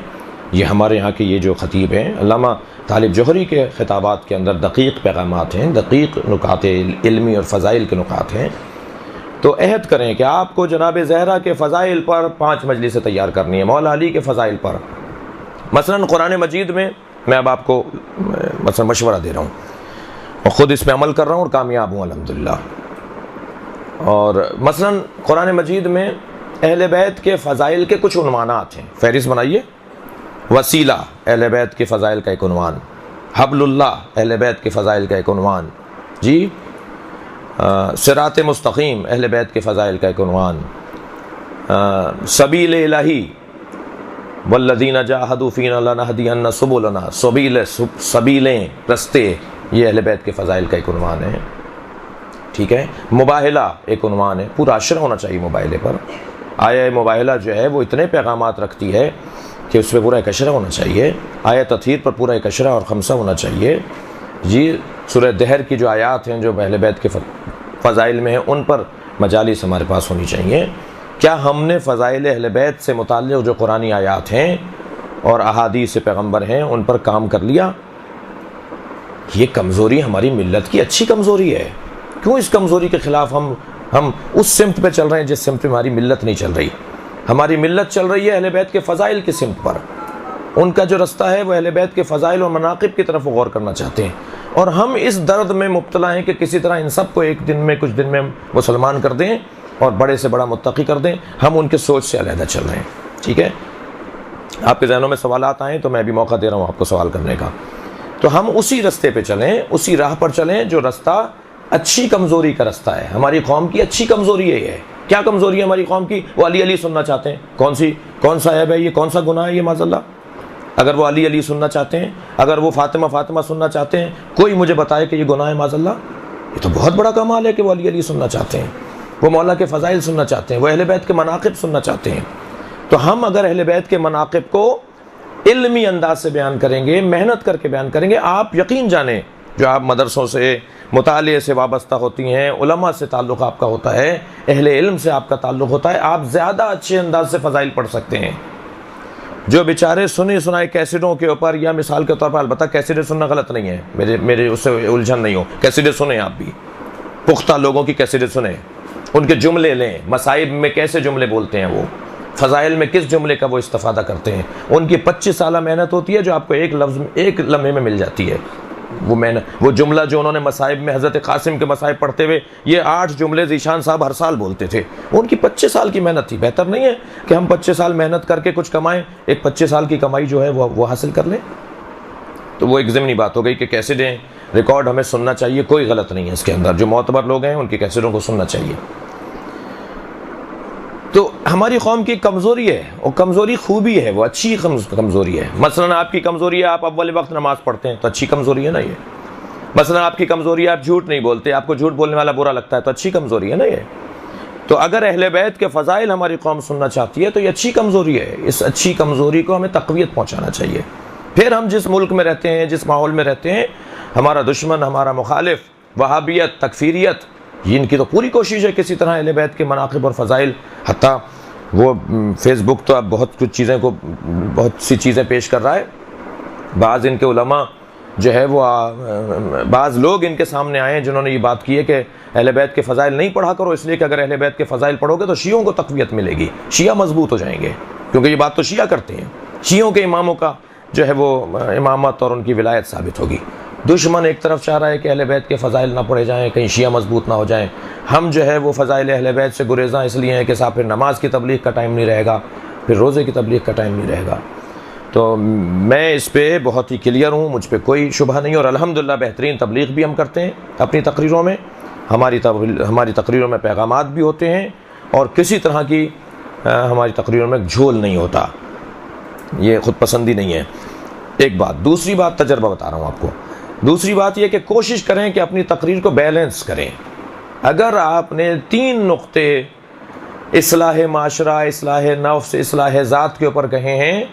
یہ ہمارے ہاں کے یہ جو خطیب ہیں، علامہ طالب جوہری کے خطابات کے اندر دقیق پیغامات ہیں، دقیق نکات علمی اور فضائل کے نکات ہیں. تو عہد کریں کہ آپ کو جناب زہرا کے فضائل پر 5 مجلسیں تیار کرنی ہے، مولا علی کے فضائل پر. مثلا قرآن مجید میں میں اب آپ کو مثلا مشورہ دے رہا ہوں اور خود اس پہ عمل کر رہا ہوں اور کامیاب ہوں الحمدللہ. اور مثلا قرآن مجید میں اہل بیت کے فضائل کے کچھ عنوانات ہیں، فہرست بنائیے. وسیلہ اہل بیت کے فضائل کا ایک عنوان، حبل اللہ اہل بیت کے فضائل کا ایک عنوان، صراط مستقیم اہل بیت کے فضائل کا ایک عنوان، سبیل الہی والذین جاہدوا فینا لنہدینہ سبلنا، سبیلیں، رستے، یہ اہل بیت کے فضائل کا ایک عنوان ہے. ٹھیک ہے. مباہلہ ایک عنوان ہے, پورا اشرہ ہونا چاہیے مباہلے پر. آیا مباہلہ جو ہے وہ اتنے پیغامات رکھتی ہے کہ اس پہ پورا ایک اشرہ ہونا چاہیے. آیا تطہیر پر پورا ایک اشرہ اور خمسہ ہونا چاہیے. جی سورہ دہر کی جو آیات ہیں جو اہل بیت کے فضائل میں ہیں ان پر مجالس ہمارے پاس ہونی چاہیے. کیا ہم نے فضائل اہل بیت سے متعلق جو قرآنی آیات ہیں اور احادیث پیغمبر ہیں ان پر کام کر لیا؟ یہ کمزوری ہماری ملت کی اچھی کمزوری ہے. کیوں اس کمزوری کے خلاف ہم اس سمت پہ چل رہے ہیں جس سمت پہ ہماری ملت نہیں چل رہی؟ ہماری ملت چل رہی ہے اہل بیت کے فضائل کی سمت پر. ان کا جو رستہ ہے وہ اہل بیت کے فضائل اور مناقب کی طرف غور کرنا چاہتے ہیں, اور ہم اس درد میں مبتلا ہیں کہ کسی طرح ان سب کو ایک دن میں کچھ دن میں مسلمان کر دیں اور بڑے سے بڑا متقی کر دیں. ہم ان کے سوچ سے علیحدہ چل رہے ہیں. ٹھیک ہے, آپ کے ذہنوں میں سوالات آئیں تو میں بھی موقع دے رہا ہوں آپ کو سوال کرنے کا. تو ہم اسی رستے پہ چلیں, اسی راہ پر چلیں جو رستہ اچھی کمزوری کا رستہ ہے. ہماری قوم کی اچھی کمزوری یہ ہے. کیا کمزوری ہے ہماری قوم کی؟ وہ علی علی سننا چاہتے ہیں. کون سا عیب ہے یہ؟ کون سا گناہ ہے یہ معاذ اللہ؟ اگر وہ علی علی سننا چاہتے ہیں, اگر وہ فاطمہ فاطمہ سننا چاہتے ہیں, کوئی مجھے بتائے کہ یہ گناہ ہے معاذ اللہ؟ یہ تو بہت بڑا کمال ہے کہ وہ علی علی سننا چاہتے ہیں, وہ مولا کے فضائل سننا چاہتے ہیں, وہ اہل بیت کے مناقب سننا چاہتے ہیں. تو ہم اگر اہل بیت کے مناقب کو علمی انداز سے بیان کریں گے, محنت کر کے بیان کریں گے, آپ یقین جانیں جو آپ مدرسوں سے مطالعے سے وابستہ ہوتی ہیں, علماء سے تعلق آپ کا ہوتا ہے, اہل علم سے آپ کا تعلق ہوتا ہے, آپ زیادہ اچھے انداز سے فضائل پڑھ سکتے ہیں. جو بیچارے سنے سنائے کیسٹوں کے اوپر, یا مثال کے طور پر, البتہ کیسٹیں سننا غلط نہیں ہے, میرے اس سے الجھن نہیں ہو, کیسٹیں سنیں آپ بھی, پختہ لوگوں کی کیسٹیں سنیں, ان کے جملے لیں, مصائب میں کیسے جملے بولتے ہیں وہ, فضائل میں کس جملے کا وہ استفادہ کرتے ہیں. ان کی 25 سالہ محنت ہوتی ہے جو آپ کو ایک لفظ ایک لمحے میں مل جاتی ہے. وہ جملہ جو انہوں نے مصائب میں حضرت قاسم کے مصائب پڑھتے ہوئے یہ 8 جملے ذیشان صاحب ہر سال بولتے تھے, ان کی 25 سال کی محنت تھی. بہتر نہیں ہے کہ ہم 25 سال محنت کر کے کچھ کمائیں, ایک 25 سال کی کمائی جو ہے وہ حاصل کر لیں؟ تو وہ ایک ضمنی بات ہو گئی کہ کیسٹیں ریکارڈ ہمیں سننا چاہیے, کوئی غلط نہیں ہے اس کے اندر. جو معتبر لوگ ہیں ان کی کیسٹوں کو سننا چاہیے. تو ہماری قوم کی کمزوری ہے, اور کمزوری خوبی ہے, وہ اچھی کمزوری ہے. مثلا آپ کی کمزوری ہے آپ اول وقت نماز پڑھتے ہیں, تو اچھی کمزوری ہے نا یہ. مثلا آپ کی کمزوری ہے آپ جھوٹ نہیں بولتے, آپ کو جھوٹ بولنے والا برا لگتا ہے, تو اچھی کمزوری ہے نا یہ. تو اگر اہل بیت کے فضائل ہماری قوم سننا چاہتی ہے تو یہ اچھی کمزوری ہے. اس اچھی کمزوری کو ہمیں تقویت پہنچانا چاہیے. پھر ہم جس ملک میں رہتے ہیں, جس ماحول میں رہتے ہیں, ہمارا دشمن, ہمارا مخالف, وہابیت, تکفیریت, ان کی تو پوری کوشش ہے کسی طرح اہل بیت کے مناقب اور فضائل, حتیٰ وہ فیس بک تو اب بہت سی چیزیں پیش کر رہا ہے. بعض ان کے علماء جو ہے وہ بعض لوگ ان کے سامنے آئے ہیں جنہوں نے یہ بات کی ہے کہ اہل بیت کے فضائل نہیں پڑھا کرو, اس لیے کہ اگر اہل بیت کے فضائل پڑھو گے تو شیعوں کو تقویت ملے گی, شیعہ مضبوط ہو جائیں گے. کیونکہ یہ بات تو شیعہ کرتے ہیں, شیعوں کے اماموں کا جو ہے وہ امامت اور ان کی ولایت ثابت ہوگی. دشمن ایک طرف چاہ رہا ہے کہ اہل بیت کے فضائل نہ پڑھے جائیں, کہیں شیعہ مضبوط نہ ہو جائیں. ہم جو ہے وہ فضائل اہل بیت سے گریزاں اس لیے ہیں کہ صاحب پھر نماز کی تبلیغ کا ٹائم نہیں رہے گا, پھر روزے کی تبلیغ کا ٹائم نہیں رہے گا. تو میں اس پہ بہت ہی کلیئر ہوں, مجھ پہ کوئی شبہ نہیں, اور الحمدللہ بہترین تبلیغ بھی ہم کرتے ہیں اپنی تقریروں میں. ہماری تقریروں میں پیغامات بھی ہوتے ہیں, اور کسی طرح کی ہماری تقریروں میں جھول نہیں ہوتا, یہ خود پسندی نہیں ہے. ایک بات. دوسری بات, تجربہ بتا رہا ہوں آپ کو. دوسری بات یہ کہ کوشش کریں کہ اپنی تقریر کو بیلنس کریں. اگر آپ نے 3 نقطے اصلاح معاشرہ, اصلاح نفس, اصلاح ذات کے اوپر کہے ہیں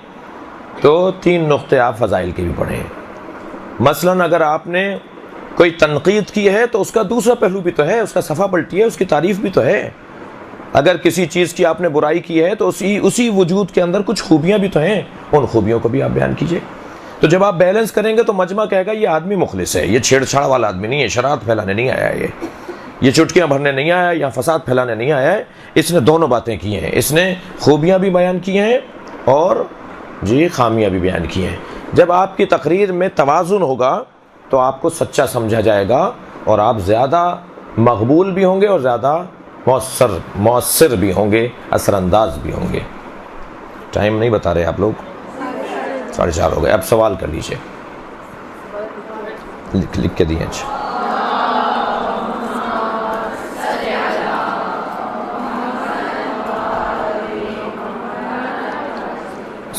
تو 3 نقطے آپ فضائل کے بھی پڑھیں. مثلا اگر آپ نے کوئی تنقید کی ہے تو اس کا دوسرا پہلو بھی تو ہے, اس کا صفحہ پلٹی ہے, اس کی تعریف بھی تو ہے. اگر کسی چیز کی آپ نے برائی کی ہے تو اسی وجود کے اندر کچھ خوبیاں بھی تو ہیں, ان خوبیوں کو بھی آپ بیان کیجئے. تو جب آپ بیلنس کریں گے تو مجمع کہے گا یہ آدمی مخلص ہے, یہ چھیڑ چھاڑ والا آدمی نہیں ہے, شرارت پھیلانے نہیں آیا ہے, یہ چٹکیاں بھرنے نہیں آیا, یا فساد پھیلانے نہیں آیا ہے. اس نے دونوں باتیں کی ہیں, اس نے خوبیاں بھی بیان کی ہیں اور خامیاں بھی بیان کی ہیں. جب آپ کی تقریر میں توازن ہوگا تو آپ کو سچا سمجھا جائے گا, اور آپ زیادہ مقبول بھی ہوں گے اور زیادہ مؤثر بھی ہوں گے, اثر انداز بھی ہوں گے. ٹائم نہیں بتا رہے آپ لوگ, 4:30 ہو گئے. اب سوال کر لیجیے, لکھ کے دیے. اچھا,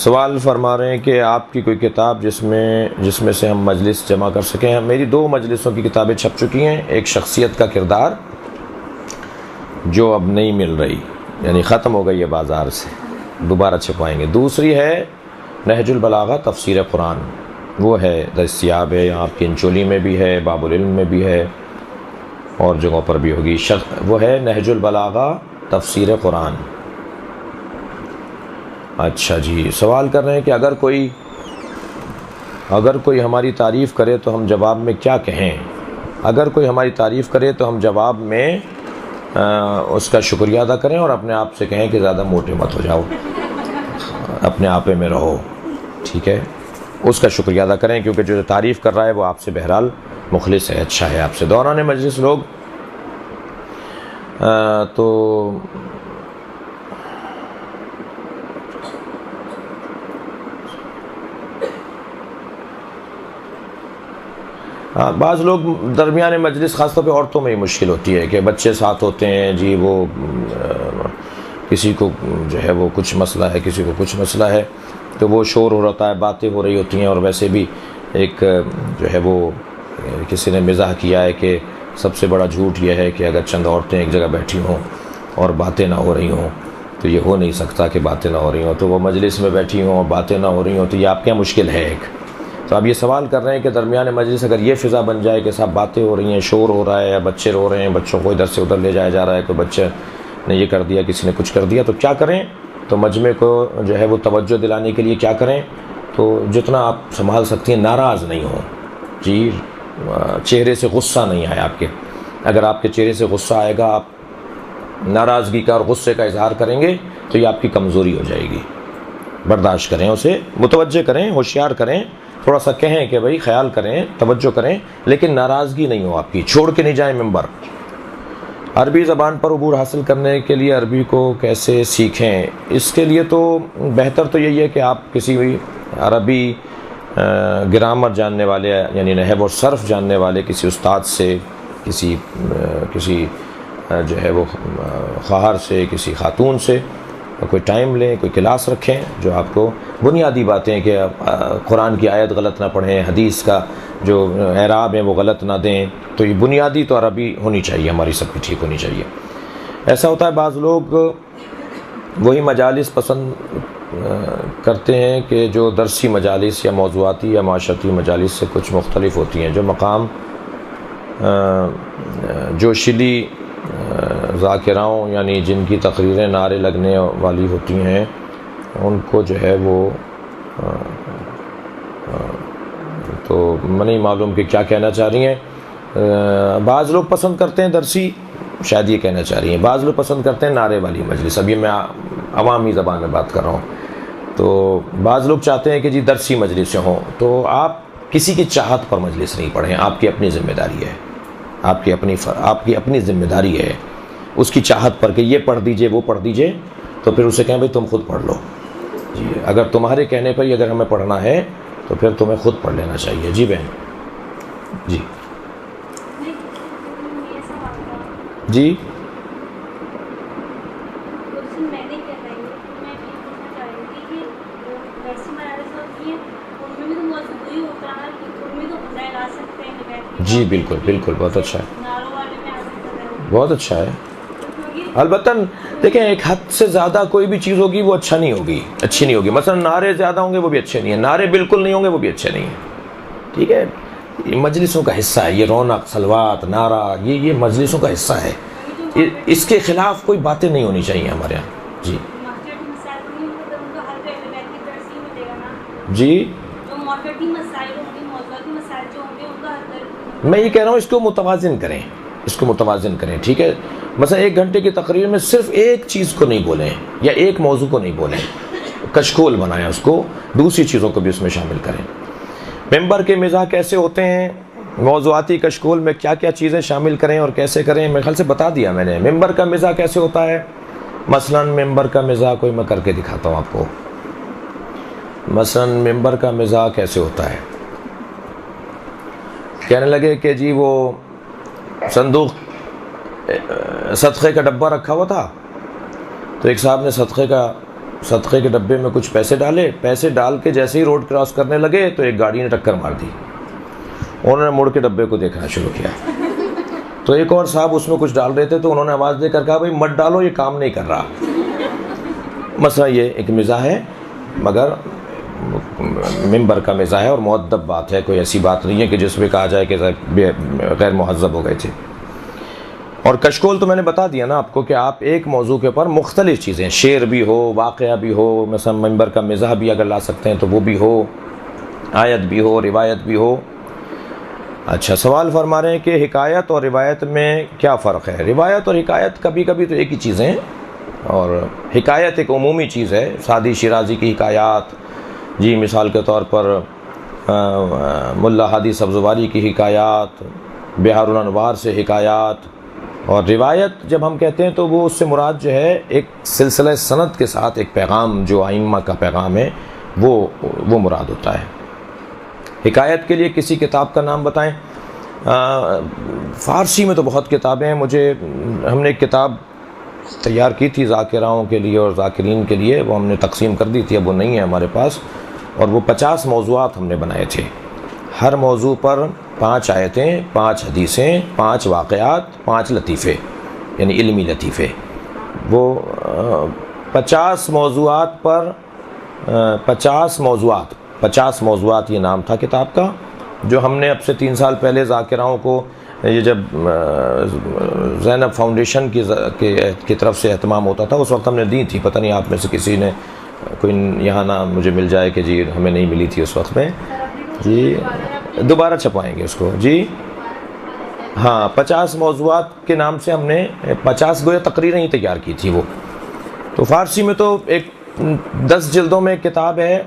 سوال فرما رہے ہیں کہ آپ کی کوئی کتاب جس میں سے ہم مجلس جمع کر سکیں. میری 2 مجلسوں کی کتابیں چھپ چکی ہیں. ایک شخصیت کا کردار جو اب نہیں مل رہی، یعنی ختم ہو گئی ہے بازار سے، دوبارہ چھپائیں گے. دوسری ہے نہج البلاغہ تفسیر قرآن، وہ ہے دستیاب ہے، آپ کی انچولی میں بھی ہے، باب العلم میں بھی ہے، اور جگہوں پر بھی ہوگی. وہ ہے نہج البلاغہ تفسیر قرآن. اچھا جی، سوال کر رہے ہیں کہ اگر کوئی ہماری تعریف کرے تو ہم جواب میں کیا کہیں؟ اگر کوئی ہماری تعریف کرے تو ہم جواب میں اس کا شکریہ ادا کریں اور اپنے آپ سے کہیں کہ زیادہ موٹے مت ہو جاؤ، اپنے آپے میں رہو، ٹھیک ہے. اس کا شکریہ ادا کریں کیونکہ جو تعریف کر رہا ہے وہ آپ سے بہرحال مخلص ہے، اچھا ہے آپ سے. دوران مجلس لوگ تو بعض لوگ درمیان مجلس، خاص طور پہ عورتوں میں ہی مشکل ہوتی ہے کہ بچے ساتھ ہوتے ہیں جی، وہ کسی کو جو ہے وہ کچھ مسئلہ ہے، کسی کو کچھ مسئلہ ہے، تو وہ شور ہو رہتا ہے، باتیں ہو رہی ہوتی ہیں. اور ویسے بھی ایک جو ہے وہ کسی نے مزاح کیا ہے کہ سب سے بڑا جھوٹ یہ ہے کہ اگر چند عورتیں ایک جگہ بیٹھی ہوں اور باتیں نہ ہو رہی ہوں تو یہ ہو نہیں سکتا کہ باتیں نہ ہو رہی ہوں. تو وہ مجلس میں بیٹھی ہوں اور باتیں نہ ہو رہی ہوں تو یہ آپ کیا مشکل ہے ایک. تو آپ یہ سوال کر رہے ہیں کہ درمیان مجلس اگر یہ فضا بن جائے کہ صاحب باتیں ہو رہی ہیں، شور ہو رہا ہے، یا بچے رو رہے ہیں، بچوں کو ادھر سے ادھر لے جایا جا رہا ہے، کوئی بچے نے یہ کر دیا، کسی نے کچھ کر دیا، تو کیا کریں؟ تو مجمع کو جو ہے وہ توجہ دلانے کے لیے کیا کریں؟ تو جتنا آپ سنبھال سکتی ہیں، ناراض نہیں ہوں جی، چہرے سے غصہ نہیں آئے آپ کے. اگر آپ کے چہرے سے غصہ آئے گا، آپ ناراضگی کا اور غصے کا اظہار کریں گے تو یہ آپ کی کمزوری ہو جائے گی. برداشت کریں، اسے متوجہ کریں، ہوشیار کریں، تھوڑا سا کہیں کہ بھائی خیال کریں، توجہ کریں، لیکن ناراضگی نہیں ہو آپ کی، چھوڑ کے نہیں جائیں ممبر. عربی زبان پر عبور حاصل کرنے کے لیے عربی کو کیسے سیکھیں؟ اس کے لیے تو بہتر تو یہی ہے کہ آپ کسی بھی عربی گرامر جاننے والے، یعنی نحو اور صرف جاننے والے کسی استاد سے، کسی جو ہے وہ خواہر سے، کسی خاتون سے کوئی ٹائم لیں، کوئی کلاس رکھیں جو آپ کو بنیادی باتیں کہ قرآن کی آیت غلط نہ پڑھیں، حدیث کا جو اعراب ہیں وہ غلط نہ دیں. تو یہ بنیادی تو عربی ہونی چاہیے، ہماری سب کی ٹھیک ہونی چاہیے. ایسا ہوتا ہے بعض لوگ وہی مجالس پسند کرتے ہیں کہ جو درسی مجالس یا موضوعاتی یا معاشرتی مجالس سے کچھ مختلف ہوتی ہیں، جو مقام جوشیلی ذاکراؤں یعنی جن کی تقریریں نعرے لگنے والی ہوتی ہیں، ان کو جو ہے وہ تو میں نہیں معلوم کہ کیا کہنا چاہ رہی ہیں. بعض لوگ پسند کرتے ہیں درسی، شاید یہ کہنا چاہ رہی ہیں، بعض لوگ پسند کرتے ہیں نعرے والی مجلس. اب یہ میں عوامی زبان میں بات کر رہا ہوں. تو بعض لوگ چاہتے ہیں کہ جی درسی مجلسیں ہوں. تو آپ کسی کی چاہت پر مجلس نہیں پڑھیں، آپ کی اپنی ذمہ داری ہے، آپ کی اپنی ذمہ داری ہے اس کی چاہت پر کہ یہ پڑھ دیجئے، وہ پڑھ دیجئے. تو پھر اسے کہیں بھائی تم خود پڑھ لو جی، اگر تمہارے کہنے پر ہی اگر ہمیں پڑھنا ہے تو پھر تمہیں خود پڑھ لینا چاہیے. جی بہن جی جی جی بالکل بالکل، بہت اچھا ہے، بہت اچھا ہے. البتہ دیکھیں ایک حد سے زیادہ کوئی بھی چیز ہوگی وہ اچھی نہیں ہوگی. مثلا نعرے زیادہ ہوں گے وہ بھی اچھے نہیں ہیں، نعرے بالکل نہیں ہوں گے وہ بھی اچھے نہیں ہیں. ٹھیک ہے، یہ مجلسوں کا حصہ ہے، یہ رونق، صلوات، نعرہ، یہ مجلسوں کا حصہ ہے. اس کے خلاف کوئی باتیں نہیں ہونی چاہیے ہمارے یہاں. جی جی، میں یہ کہہ رہا ہوں اس کو متوازن کریں، ٹھیک ہے. مثلا 1 گھنٹے کی تقریر میں صرف ایک چیز کو نہیں بولیں یا ایک موضوع کو نہیں بولیں، کشکول بنائیں اس کو، دوسری چیزوں کو بھی اس میں شامل کریں. ممبر کے مزاح کیسے ہوتے ہیں، موضوعاتی کشکول میں کیا کیا چیزیں شامل کریں اور کیسے کریں، میرے خیال سے بتا دیا میں نے. ممبر کا مزاح کیسے ہوتا ہے، مثلا ممبر کا مزاح کوئی میں کر کے دکھاتا ہوں آپ کو. مثلا ممبر کا مزاح کیسے ہوتا ہے، کہنے لگے کہ جی وہ صندوق صدقے کا ڈبہ رکھا ہوا تھا، تو ایک صاحب نے صدقے کا صدقے کے ڈبے میں کچھ پیسے ڈالے، پیسے ڈال کے جیسے ہی روڈ کراس کرنے لگے تو ایک گاڑی نے ٹکر مار دی، انہوں نے مڑ کے ڈبے کو دیکھنا شروع کیا، تو ایک اور صاحب اس میں کچھ ڈال رہے تھے تو انہوں نے آواز دے کر کہا بھائی مت ڈالو، یہ کام نہیں کر رہا۔ مسئلہ یہ ایک مزاح ہے، مگر ممبر کا مزاح ہے اور مؤدب بات ہے، کوئی ایسی بات نہیں ہے کہ جس میں کہا جائے کہ غیر مہذب ہو گئے تھے۔ اور کشکول تو میں نے بتا دیا نا آپ کو کہ آپ ایک موضوع کے اوپر مختلف چیزیں، شعر بھی ہو، واقعہ بھی ہو، مثلا ممبر کا مزاح بھی اگر لا سکتے ہیں تو وہ بھی ہو، آیت بھی ہو، روایت بھی ہو۔ اچھا، سوال فرما رہے ہیں کہ حکایت اور روایت میں کیا فرق ہے؟ روایت اور حکایت کبھی کبھی تو ایک ہی چیزیں ہیں، اور حکایت ایک عمومی چیز ہے، سعدی شیرازی کی حکایات، جی مثال کے طور پر ملا ہادی سبزواری کی حکایات، بہار الانوار سے حکایات۔ اور روایت جب ہم کہتے ہیں تو وہ اس سے مراد جو ہے ایک سلسلہ سند کے ساتھ ایک پیغام، جو ائمہ کا پیغام ہے وہ مراد ہوتا ہے۔ حکایت کے لیے کسی کتاب کا نام بتائیں؟ فارسی میں تو بہت کتابیں ہیں، ہم نے ایک کتاب تیار کی تھی ذاکراؤں کے لیے اور ذاکرین کے لیے، وہ ہم نے تقسیم کر دی تھی، اب وہ نہیں ہے ہمارے پاس، اور وہ 50 موضوعات ہم نے بنائے تھے، ہر موضوع پر 5 آیتیں، 5 حدیثیں، 5 واقعات، 5 لطیفے، یعنی علمی لطیفے۔ وہ 50 موضوعات پر 50 موضوعات یہ نام تھا کتاب کا، جو ہم نے اب سے 3 سال پہلے ذاکراؤں کو، یہ جب زینب فاؤنڈیشن کی طرف سے اہتمام ہوتا تھا اس وقت ہم نے دی تھی، پتہ نہیں آپ میں سے کسی نے کوئی یہاں نہ مجھے مل جائے کہ جی ہمیں نہیں ملی تھی اس وقت میں، جی دوبارہ چھپائیں گے اس کو، جی ہاں 50 موضوعات کے نام سے ہم نے 50 گویا تقریریں ہی تیار کی تھی وہ۔ تو فارسی میں تو ایک 10 جلدوں میں کتاب ہے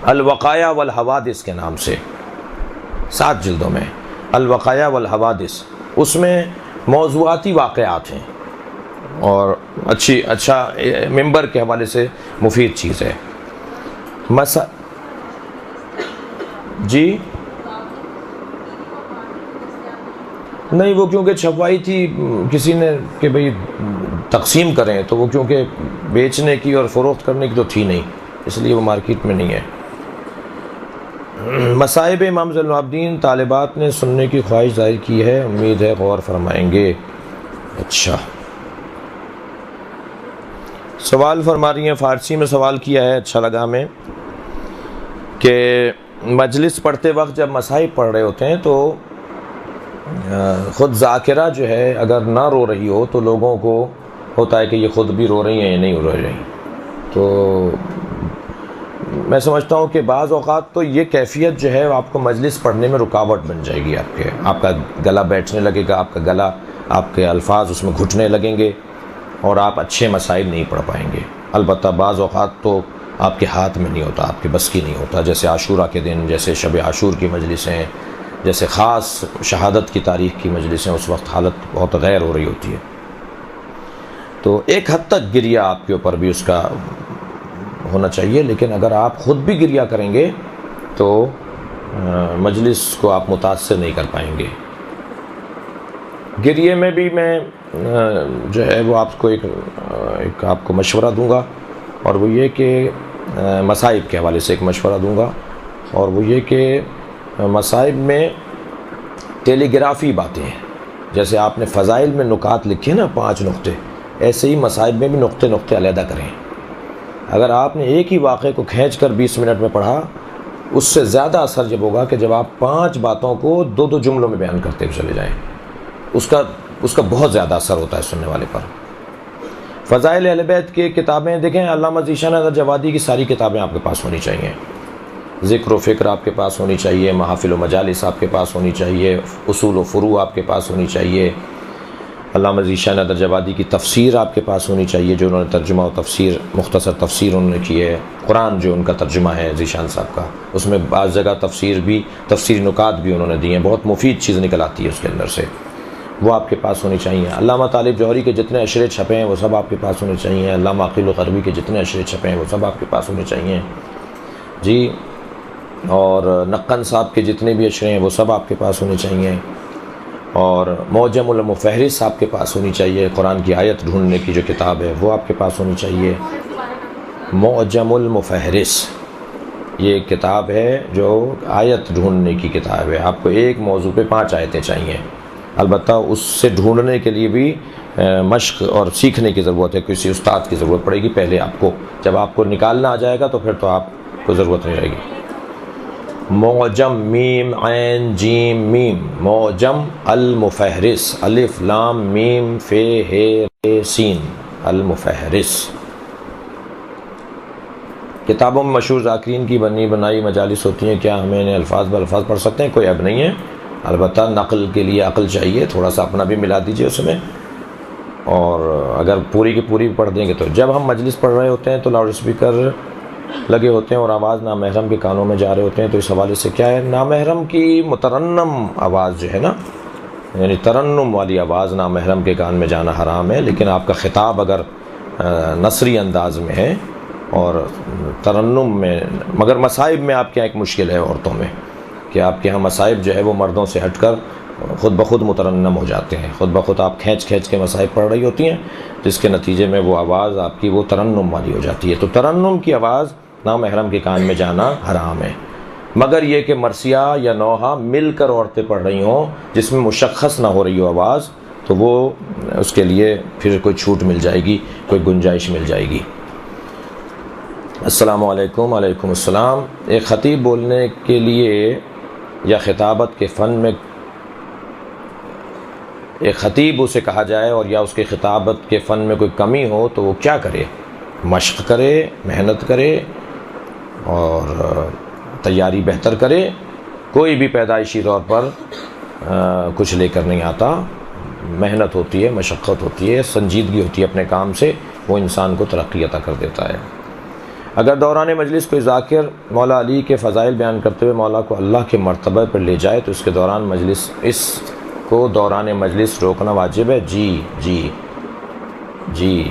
الوقایع والحوادث کے نام سے، 7 جلدوں میں الوقایع والحوادث، اس میں موضوعاتی واقعات ہیں اور اچھا ممبر کے حوالے سے مفید چیز ہے۔ جی نہیں، وہ کیونکہ چھپوائی تھی کسی نے کہ بھئی تقسیم کریں، تو وہ کیونکہ بیچنے کی اور فروخت کرنے کی تو تھی نہیں، اس لیے وہ مارکیٹ میں نہیں ہے۔ مصائب امام زین العابدین طالبات نے سننے کی خواہش ظاہر کی ہے، امید ہے غور فرمائیں گے۔ اچھا، سوال فرما رہی ہیں، فارسی میں سوال کیا ہے، اچھا لگا ہمیں، کہ مجلس پڑھتے وقت جب مصائب پڑھ رہے ہوتے ہیں تو خود ذاکرہ جو ہے اگر نہ رو رہی ہو تو لوگوں کو ہوتا ہے کہ یہ خود بھی رو رہی ہیں یا نہیں رو رہی، تو میں سمجھتا ہوں کہ بعض اوقات تو یہ کیفیت جو ہے آپ کو مجلس پڑھنے میں رکاوٹ بن جائے گی، آپ کا گلا بیٹھنے لگے گا، آپ کا گلا، آپ کے الفاظ اس میں گھٹنے لگیں گے اور آپ اچھے مسائل نہیں پڑھ پائیں گے۔ البتہ بعض اوقات تو آپ کے ہاتھ میں نہیں ہوتا، آپ کے بس کی نہیں ہوتا، جیسے عاشورہ کے دن، جیسے شب عاشور کی مجلسیں، جیسے خاص شہادت کی تاریخ کی مجلسیں، اس وقت حالت بہت غیر ہو رہی ہوتی ہے، تو ایک حد تک گریہ آپ کے اوپر بھی اس کا ہونا چاہیے، لیکن اگر آپ خود بھی گریہ کریں گے تو مجلس کو آپ متاثر نہیں کر پائیں گے۔ گریے میں بھی میں جو ہے وہ آپ کو ایک آپ کو مشورہ دوں گا، اور وہ یہ کہ مصائب کے حوالے سے ایک مشورہ دوں گا، اور وہ یہ کہ مصائب میں ٹیلی گرافی باتیں ہیں، جیسے آپ نے فضائل میں نکات لکھے نا 5 نقطے، ایسے ہی مصائب میں بھی نقطے علیحدہ کریں۔ اگر آپ نے ایک ہی واقعے کو کھینچ کر 20 منٹ میں پڑھا، اس سے زیادہ اثر جب ہوگا کہ جب آپ 5 باتوں کو 2 جملوں میں بیان کرتے ہوئے چلے جائیں، اس کا بہت زیادہ اثر ہوتا ہے سننے والے پر۔ فضائل اہل بیت کی کتابیں دیکھیں، علامہ ذیشان اظہر جوادی کی ساری کتابیں آپ کے پاس ہونی چاہیے، ذکر و فکر آپ کے پاس ہونی چاہیے، محافل و مجالس آپ کے پاس ہونی چاہیے، اصول و فروع آپ کے پاس ہونی چاہیے، علامہ ذیشان اظہر جوادی کی تفسیر آپ کے پاس ہونی چاہیے، جو انہوں نے ترجمہ و تفسیر، مختصر تفسیر انہوں نے کی ہے، قرآن جو ان کا ترجمہ ہے ذیشان صاحب کا، اس میں بعض جگہ تفسیری نکات بھی انہوں نے دی ہیں، بہت مفید چیز نکل آتی ہے اس کے اندر سے، وہ آپ کے پاس ہونی چاہیے۔ علامہ طالب جوہری کے جتنے اشرے چھپے ہیں وہ سب آپ کے پاس ہونے چاہیے، علامہ عقیل الغربی کے جتنے اشرے چھپے ہیں وہ سب آپ کے پاس ہونے چاہیے جی، اور نقن صاحب کے جتنے بھی اشرے ہیں وہ سب آپ کے پاس ہونے چاہیے، اور معجم المفہرس آپ کے پاس ہونی چاہیے، قرآن کی آیت ڈھونڈنے کی جو کتاب ہے وہ آپ کے پاس ہونی چاہیے معجم المفہرس یہ ایک کتاب ہے جو آیت ڈھونڈنے کی کتاب ہے. آپ کو ایک موضوع پہ 5 آیتیں چاہیے. البتہ اس سے ڈھونڈنے کے لیے بھی مشق اور سیکھنے کی ضرورت ہے. کسی استاد کی ضرورت پڑے گی پہلے آپ کو. جب آپ کو نکالنا آ جائے گا تو پھر تو آپ کو ضرورت نہیں رہے گی. معجم میم عین جیم میم معجم المفہرس الف لام میم ف ہ سین المفہرس. کتابوں میں مشہور ذاکرین کی بنی بنائی مجالس ہوتی ہیں. کیا ہمیں انہیں الفاظ بالفاظ پڑھ سکتے ہیں؟ کوئی عیب نہیں ہے. البتہ نقل کے لیے عقل چاہیے, تھوڑا سا اپنا بھی ملا دیجئے اس میں. اور اگر پوری کی پوری پڑھ دیں گے تو جب ہم مجلس پڑھ رہے ہوتے ہیں تو لاؤڈ اسپیکر لگے ہوتے ہیں اور آواز نامحرم کے کانوں میں جا رہے ہوتے ہیں. تو اس حوالے سے کیا ہے, نامحرم کی مترنم آواز جو ہے نا, یعنی ترنم والی آواز نامحرم کے کان میں جانا حرام ہے. لیکن آپ کا خطاب اگر نثری انداز میں ہے اور ترنم میں, مگر مصائب میں آپ کے یہاں ایک مشکل ہے عورتوں میں کہ آپ کے ہاں مصائب جو ہے وہ مردوں سے ہٹ کر خود بخود مترنم ہو جاتے ہیں. خود بخود آپ کھینچ کے مصائب پڑھ رہی ہوتی ہیں, جس کے نتیجے میں وہ آواز آپ کی وہ ترنم والی ہو جاتی ہے. تو ترنم کی آواز نامحرم کے کان میں جانا حرام ہے, مگر یہ کہ مرثیہ یا نوحہ مل کر عورتیں پڑھ رہی ہوں جس میں مشخص نہ ہو رہی ہو آواز, تو وہ اس کے لیے پھر کوئی چھوٹ مل جائے گی, کوئی گنجائش مل جائے گی. السلام علیکم. وعلیکم السلام. ایک خطیب بولنے کے لیے یا خطابت کے فن میں ایک خطیب اسے کہا جائے اور یا اس کے خطابت کے فن میں کوئی کمی ہو تو وہ کیا کرے؟ مشق کرے, محنت کرے اور تیاری بہتر کرے. کوئی بھی پیدائشی طور پر کچھ لے کر نہیں آتا. محنت ہوتی ہے, مشقت ہوتی ہے, سنجیدگی ہوتی ہے اپنے کام سے, وہ انسان کو ترقی عطا کر دیتا ہے. اگر دوران مجلس کوئی ذاکر مولا علی کے فضائل بیان کرتے ہوئے مولا کو اللہ کے مرتبہ پر لے جائے تو اس کے دوران مجلس اس کو دوران مجلس روکنا واجب ہے؟ جی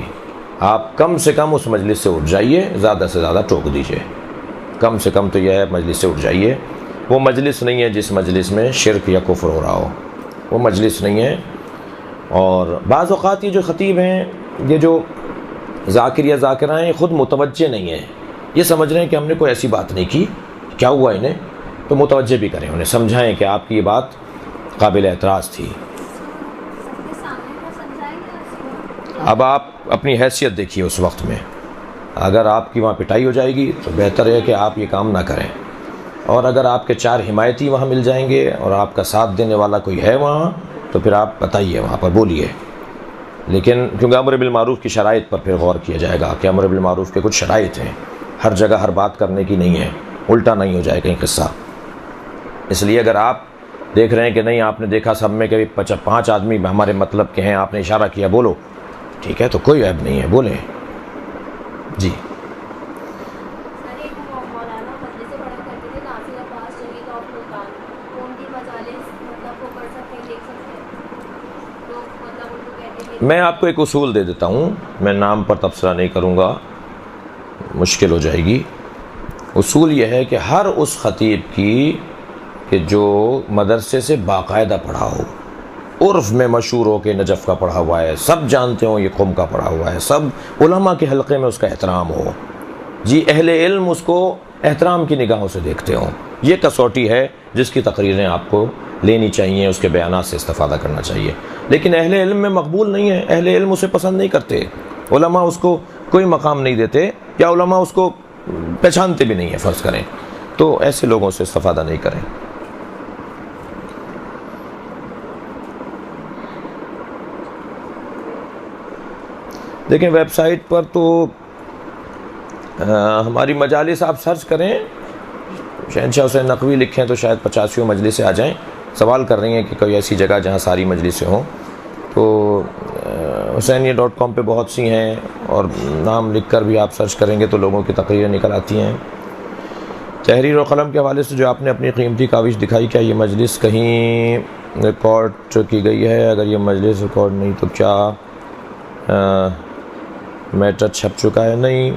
آپ کم سے کم اس مجلس سے اٹھ جائیے, زیادہ سے زیادہ ٹوک دیجیے. کم سے کم تو یہ ہے مجلس سے اٹھ جائیے. وہ مجلس نہیں ہے جس مجلس میں شرک یا کفر ہو رہا ہو, وہ مجلس نہیں ہے. اور بعض اوقات یہ جو خطیب ہیں, یہ جو ذاکر یا ذاکرہ ہیں, خود متوجہ نہیں ہیں. یہ سمجھ رہے ہیں کہ ہم نے کوئی ایسی بات نہیں کی, کیا ہوا انہیں, تو متوجہ بھی کریں, انہیں سمجھائیں کہ آپ کی یہ بات قابل اعتراض تھی. اب آپ اپنی حیثیت دیکھیے اس وقت میں. اگر آپ کی وہاں پٹائی ہو جائے گی تو بہتر ہے کہ آپ یہ کام نہ کریں. اور اگر آپ کے 4 حمایتی وہاں مل جائیں گے اور آپ کا ساتھ دینے والا کوئی ہے وہاں, تو پھر آپ بتائیے, وہاں پر بولیے. لیکن کیونکہ امر بالمعروف کی شرائط پر پھر غور کیا جائے گا کہ امر بالمعروف کے کچھ شرائط ہیں, ہر جگہ ہر بات کرنے کی نہیں ہے, الٹا نہیں ہو جائے کہیں قصہ. اس لیے اگر آپ دیکھ رہے ہیں کہ نہیں, آپ نے دیکھا سب میں کہ 5 آدمی ہمارے مطلب کے ہیں, آپ نے اشارہ کیا بولو, ٹھیک ہے, تو کوئی عیب نہیں ہے, بولیں. جی میں آپ کو ایک اصول دے دیتا ہوں, میں نام پر تبصرہ نہیں کروں گا, مشکل ہو جائے گی. اصول یہ ہے کہ ہر اس خطیب کی کہ جو مدرسے سے باقاعدہ پڑھا ہو, عرف میں مشہور ہو کہ نجف کا پڑھا ہوا ہے, سب جانتے ہوں یہ قم کا پڑھا ہوا ہے, سب علماء کے حلقے میں اس کا احترام ہو, جی اہل علم اس کو احترام کی نگاہوں سے دیکھتے ہوں. یہ کسوٹی ہے جس کی تقریریں آپ کو لینی چاہیے, اس کے بیانات سے استفادہ کرنا چاہیے. لیکن اہل علم میں مقبول نہیں ہے, اہل علم اسے پسند نہیں کرتے, علماء اس کو کوئی مقام نہیں دیتے, یا علماء اس کو پہچانتے بھی نہیں ہیں فرض کریں, تو ایسے لوگوں سے استفادہ نہیں کریں. دیکھیں ویب سائٹ پر تو ہماری مجالس آپ سرچ کریں, شہنشاہ حسین نقوی لکھیں تو شاید 85 مجلس سے آ جائیں. سوال کر رہی ہیں کہ کوئی ایسی جگہ جہاں ساری مجلسیں ہوں, تو حسینیہ.com پہ بہت سی ہیں, اور نام لکھ کر بھی آپ سرچ کریں گے تو لوگوں کی تقریریں نکل آتی ہیں. تحریر و قلم کے حوالے سے جو آپ نے اپنی قیمتی کاوش دکھائی, کیا یہ مجلس کہیں ریکارڈ کی گئی ہے؟ اگر یہ مجلس ریکارڈ نہیں تو کیا میٹر چھپ چکا ہے؟ نہیں,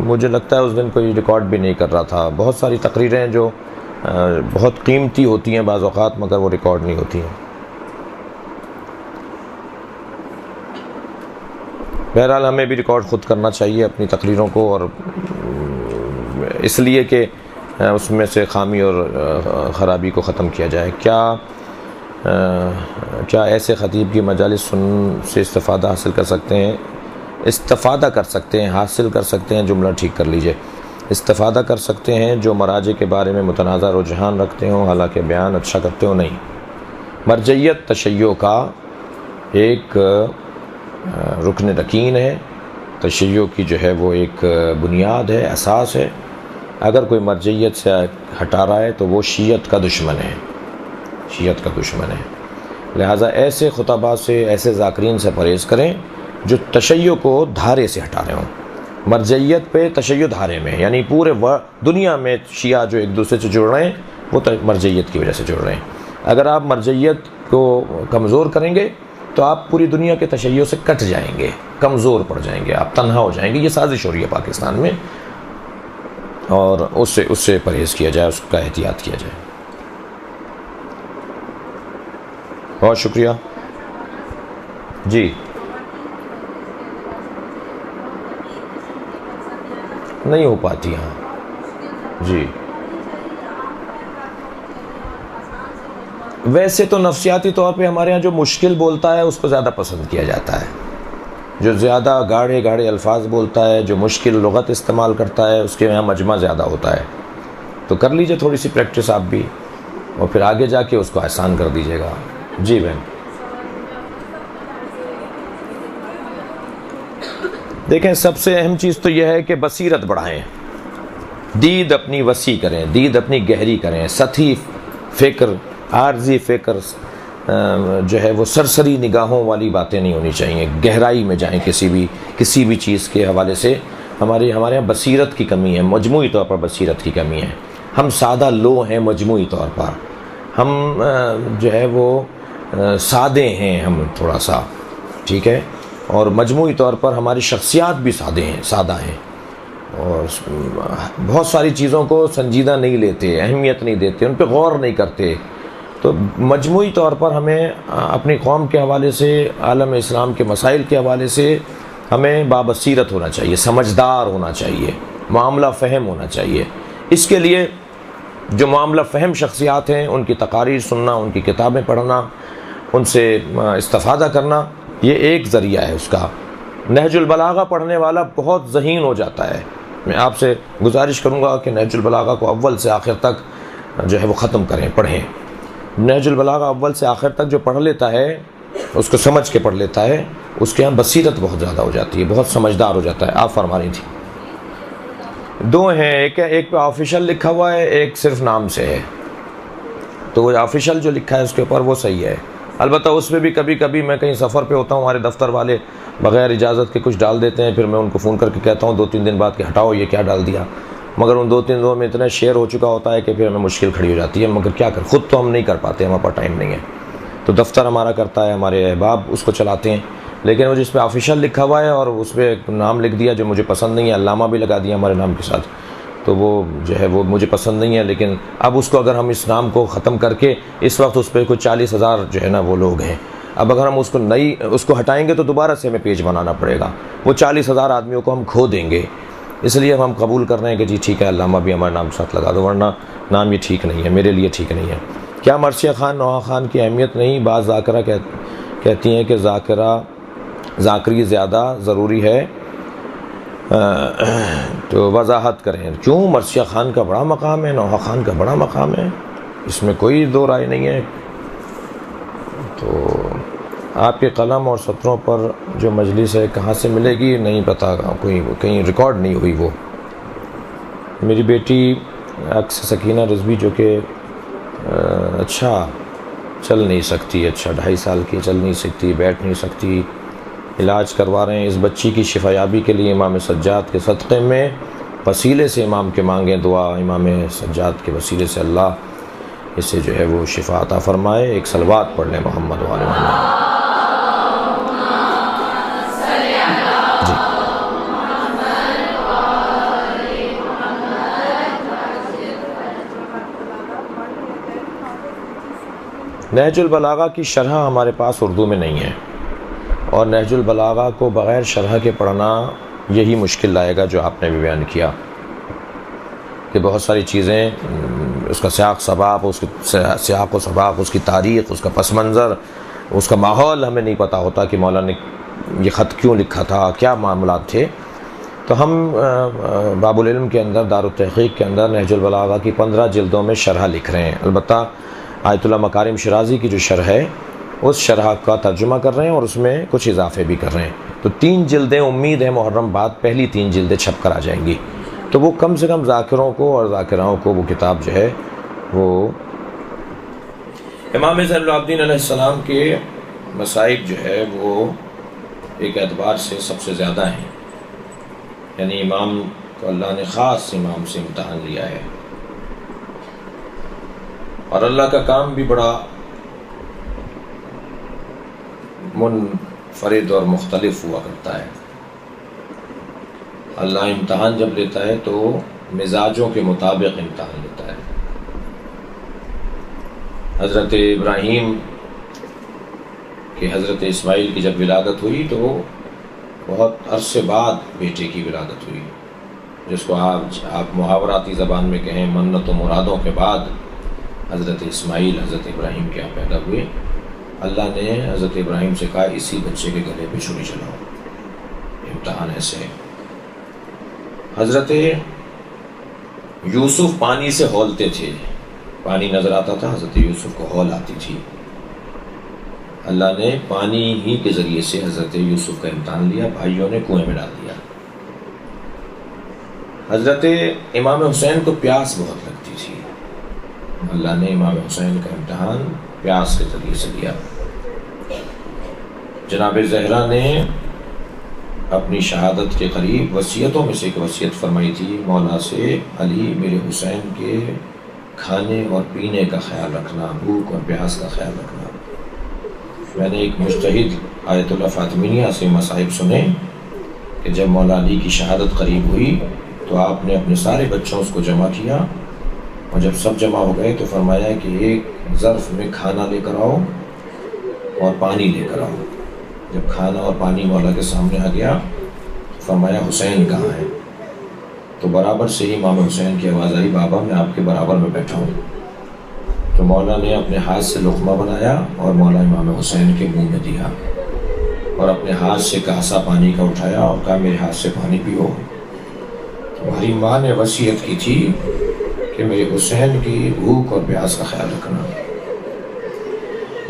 مجھے لگتا ہے اس دن کوئی ریکارڈ بھی نہیں کر رہا تھا. بہت ساری تقریریں جو بہت قیمتی ہوتی ہیں بعض اوقات, مگر وہ ریکارڈ نہیں ہوتی ہیں. بہرحال ہمیں بھی ریکارڈ خود کرنا چاہیے اپنی تقریروں کو، اور اس لیے کہ اس میں سے خامی اور خرابی کو ختم کیا جائے۔ کیا ایسے خطیب کی مجالس سن سے استفادہ حاصل کر سکتے ہیں؟ استفادہ کر سکتے ہیں، حاصل کر سکتے ہیں، جملہ ٹھیک کر لیجئے۔ استفادہ کر سکتے ہیں جو مراجع کے بارے میں متنازع رجحان رکھتے ہوں، حالانکہ بیان اچھا کرتے ہوں نہیں۔ مرجعیت تشیع کا ایک رکن رکین ہے، تشیع کی جو ہے وہ ایک بنیاد ہے، اساس ہے۔ اگر کوئی مرجعیت سے ہٹا رہا ہے تو وہ شیعت کا دشمن ہے، شیعت کا دشمن ہے۔ لہٰذا ایسے خطباء سے، ایسے ذاکرین سے پرہیز کریں جو تشیع کو دھارے سے ہٹا رہے ہوں۔ مرجعیت پہ تشیع دھارے میں، یعنی پورے دنیا میں شیعہ جو ایک دوسرے سے جڑ رہے ہیں وہ مرجعیت کی وجہ سے جڑ رہے ہیں۔ اگر آپ مرجعیت کو کمزور کریں گے تو آپ پوری دنیا کے تشیع سے کٹ جائیں گے، کمزور پڑ جائیں گے، آپ تنہا ہو جائیں گے۔ یہ سازش ہو رہی ہے پاکستان میں، اور اس سے پرہیز کیا جائے، اس کا احتیاط کیا جائے۔ بہت شکریہ جی۔ نہیں ہو پاتی ہاں جی۔ ویسے تو نفسیاتی طور پہ ہمارے ہاں جو مشکل بولتا ہے اس کو زیادہ پسند کیا جاتا ہے، جو زیادہ گاڑھے گاڑھے الفاظ بولتا ہے، جو مشکل لغت استعمال کرتا ہے، اس کے یہاں مجمع زیادہ ہوتا ہے۔ تو کر لیجئے تھوڑی سی پریکٹس آپ بھی، اور پھر آگے جا کے اس کو آسان کر دیجیے گا۔ جی بہن، دیکھیں سب سے اہم چیز تو یہ ہے کہ بصیرت بڑھائیں، دید اپنی وسیع کریں، دید اپنی گہری کریں۔ سطحی فکر، عارضی فکر جو ہے وہ سرسری نگاہوں والی باتیں نہیں ہونی چاہیے، گہرائی میں جائیں کسی بھی چیز کے حوالے سے۔ ہمارے یہاں بصیرت کی کمی ہے، مجموعی طور پر بصیرت کی کمی ہے۔ ہم سادہ لو ہیں مجموعی طور پر، ہم جو ہے وہ سادے ہیں، ہم تھوڑا سا، ٹھیک ہے، اور مجموعی طور پر ہماری شخصیات بھی سادہ ہیں، اور بہت ساری چیزوں کو سنجیدہ نہیں لیتے، اہمیت نہیں دیتے، ان پہ غور نہیں کرتے۔ تو مجموعی طور پر ہمیں اپنی قوم کے حوالے سے، عالم اسلام کے مسائل کے حوالے سے ہمیں بابصیرت ہونا چاہیے، سمجھدار ہونا چاہیے، معاملہ فہم ہونا چاہیے۔ اس کے لیے جو معاملہ فہم شخصیات ہیں ان کی تقاریر سننا، ان کی کتابیں پڑھنا، ان سے استفادہ کرنا، یہ ایک ذریعہ ہے اس کا۔ نہج البلاغہ پڑھنے والا بہت ذہین ہو جاتا ہے۔ میں آپ سے گزارش کروں گا کہ نہج البلاغہ کو اول سے آخر تک جو ہے وہ ختم کریں، پڑھیں۔ نہج البلاغہ اول سے آخر تک جو پڑھ لیتا ہے، اس کو سمجھ کے پڑھ لیتا ہے، اس کے یہاں بصیرت بہت زیادہ ہو جاتی ہے، بہت سمجھدار ہو جاتا ہے۔ آپ فرما رہی تھی دو ہیں، ایک پہ آفیشل لکھا ہوا ہے، ایک صرف نام سے ہے۔ تو وہ آفیشل جو لکھا ہے اس کے اوپر وہ صحیح ہے۔ البتہ اس میں بھی کبھی کبھی میں کہیں سفر پہ ہوتا ہوں، ہمارے دفتر والے بغیر اجازت کے کچھ ڈال دیتے ہیں، پھر میں ان کو فون کر کے کہتا ہوں 2-3 دن بعد کہ ہٹاؤ یہ کیا ڈال دیا، مگر ان 2-3 دنوں میں اتنا شیئر ہو چکا ہوتا ہے کہ پھر ہمیں مشکل کھڑی ہو جاتی ہے، مگر کیا کر، خود تو ہم نہیں کر پاتے، ہمارے پاس ٹائم نہیں ہے، تو دفتر ہمارا کرتا ہے، ہمارے احباب اس کو چلاتے ہیں۔ لیکن وہ جس پہ آفیشل لکھا ہوا ہے اور اس پہ نام لکھ دیا جو مجھے پسند نہیں ہے، علامہ بھی لگا دیا ہمارے نام کے ساتھ، تو وہ جو ہے وہ مجھے پسند نہیں ہے۔ لیکن اب اس کو اگر ہم اس نام کو ختم کر کے، اس وقت اس پہ کوئی 40,000 جو ہے نا وہ لوگ ہیں، اب اگر ہم اس کو ہٹائیں گے تو دوبارہ سے ہمیں پیج بنانا پڑے گا، وہ 40,000 آدمیوں کو ہم کھو دیں گے۔ اس لیے ہم قبول کر رہے ہیں کہ جی ٹھیک ہے، علامہ بھی ہمارے نام ساتھ لگا دو، ورنہ نام یہ ٹھیک نہیں ہے، میرے لیے ٹھیک نہیں ہے۔ کیا مرثیہ خان نوحہ خان کی اہمیت نہیں؟ بعض ذاکرہ کہتی ہیں کہ ذاکری زیادہ ضروری ہے، تو وضاحت کریں کیوں؟ مرثیہ خان کا بڑا مقام ہے، نوحہ خان کا بڑا مقام ہے، اس میں کوئی دو رائے نہیں ہے۔ تو آپ کے قلم اور سطروں پر جو مجلس ہے کہاں سے ملے گی؟ نہیں پتہ، کوئی کہیں ریکارڈ نہیں ہوئی وہ۔ میری بیٹی عکس سکینہ رضوی جو کہ اچھا چل نہیں سکتی، اچھا 2.5 سال کی، چل نہیں سکتی، بیٹھ نہیں سکتی، علاج کروا رہے ہیں۔ اس بچی کی شفا یابی کے لیے امام سجاد کے صدقے میں وسیلے سے امام کے مانگیں دعا، امام سجاد کے وسیلے سے اللہ اسے جو ہے وہ شفا عطا فرمائے۔ ایک صلوات پڑھ لیں محمد و آل محمد۔ جی نہج البلاغہ کی شرح ہمارے پاس اردو میں نہیں ہے، اور نہج البلاغہ کو بغیر شرح کے پڑھنا یہی مشکل لائے گا جو آپ نے بھی بیان کیا کہ بہت ساری چیزیں، اس کا سیاق و سباق، اس کی تاریخ، اس کا پس منظر، اس کا ماحول ہمیں نہیں پتہ ہوتا کہ مولانا نے یہ خط کیوں لکھا تھا، کیا معاملات تھے۔ تو ہم باب العلم کے اندر، دارالتحقیق کے اندر نہج البلاغہ کی 15 جلدوں میں شرح لکھ رہے ہیں۔ البتہ آیت اللہ مکارم شرازی کی جو شرح ہے اس شرح کا ترجمہ کر رہے ہیں اور اس میں کچھ اضافے بھی کر رہے ہیں۔ تو 3 جلدیں امید ہے محرم بعد پہلی 3 جلدیں چھپ کر آ جائیں گی، تو وہ کم سے کم ذاکروں کو اور ذاکراؤں کو وہ کتاب جو ہے وہ امام زین العابدین علیہ السلام کے مصائب جو ہے وہ ایک اعتبار سے سب سے زیادہ ہیں، یعنی امام کو اللہ نے خاص امام سے امتحان لیا ہے، اور اللہ کا کام بھی بڑا منفرد اور مختلف ہوا کرتا ہے۔ اللہ امتحان جب لیتا ہے تو مزاجوں کے مطابق امتحان لیتا ہے۔ حضرت ابراہیم کہ حضرت اسماعیل کی جب ولادت ہوئی تو بہت عرصے بعد بیٹے کی ولادت ہوئی، جس کو آپ محاوراتی زبان میں کہیں منت و مرادوں کے بعد حضرت اسماعیل حضرت ابراہیم کے یہاں پیدا ہوئے۔ اللہ نے حضرت ابراہیم سے کہا اسی بچے کے گلے پہ چھری چلاؤ، امتحان ایسے ہے۔ حضرت یوسف پانی سے ہولتے تھے، پانی نظر آتا تھا، حضرت یوسف کو ہول آتی تھی۔ اللہ نے پانی ہی کے ذریعے سے حضرت یوسف کا امتحان لیا، بھائیوں نے کنویں میں ڈال دیا۔ حضرت امام حسین کو پیاس بہت لگتی تھی، اللہ نے امام حسین کا امتحان پیاس کے ذریعے سے لیا۔ جناب زہرا نے اپنی شہادت کے قریب وصیتوں میں سے ایک وصیت فرمائی تھی، مولا سے علی میرے حسین کے کھانے اور پینے کا خیال رکھنا، بھوک اور پیاس کا خیال رکھنا۔ میں نے ایک مجتہد آیت اللہ فاطمیہ سے مصائب سنے کہ جب مولا علی کی شہادت قریب ہوئی تو آپ نے اپنے سارے بچوں کو جمع کیا، اور جب سب جمع ہو گئے تو فرمایا کہ ایک ظرف میں کھانا لے کر آؤ اور پانی لے کر آؤ۔ جب کھانا اور پانی مولا کے سامنے آ گیا فرمایا حسین کہاں ہے؟ تو برابر سے ہی امام حسین کی آواز آئی، بابا میں آپ کے برابر میں بیٹھا ہوں۔ تو مولا نے اپنے ہاتھ سے لقمہ بنایا اور مولا امام حسین کے منہ میں دیا، اور اپنے ہاتھ سے کاسا پانی کا اٹھایا اور کہا میرے ہاتھ سے پانی پیو۔ تمہاری ماں نے وصیت کی تھی کہ میرے حسین کی بھوک اور پیاس کا خیال رکھنا۔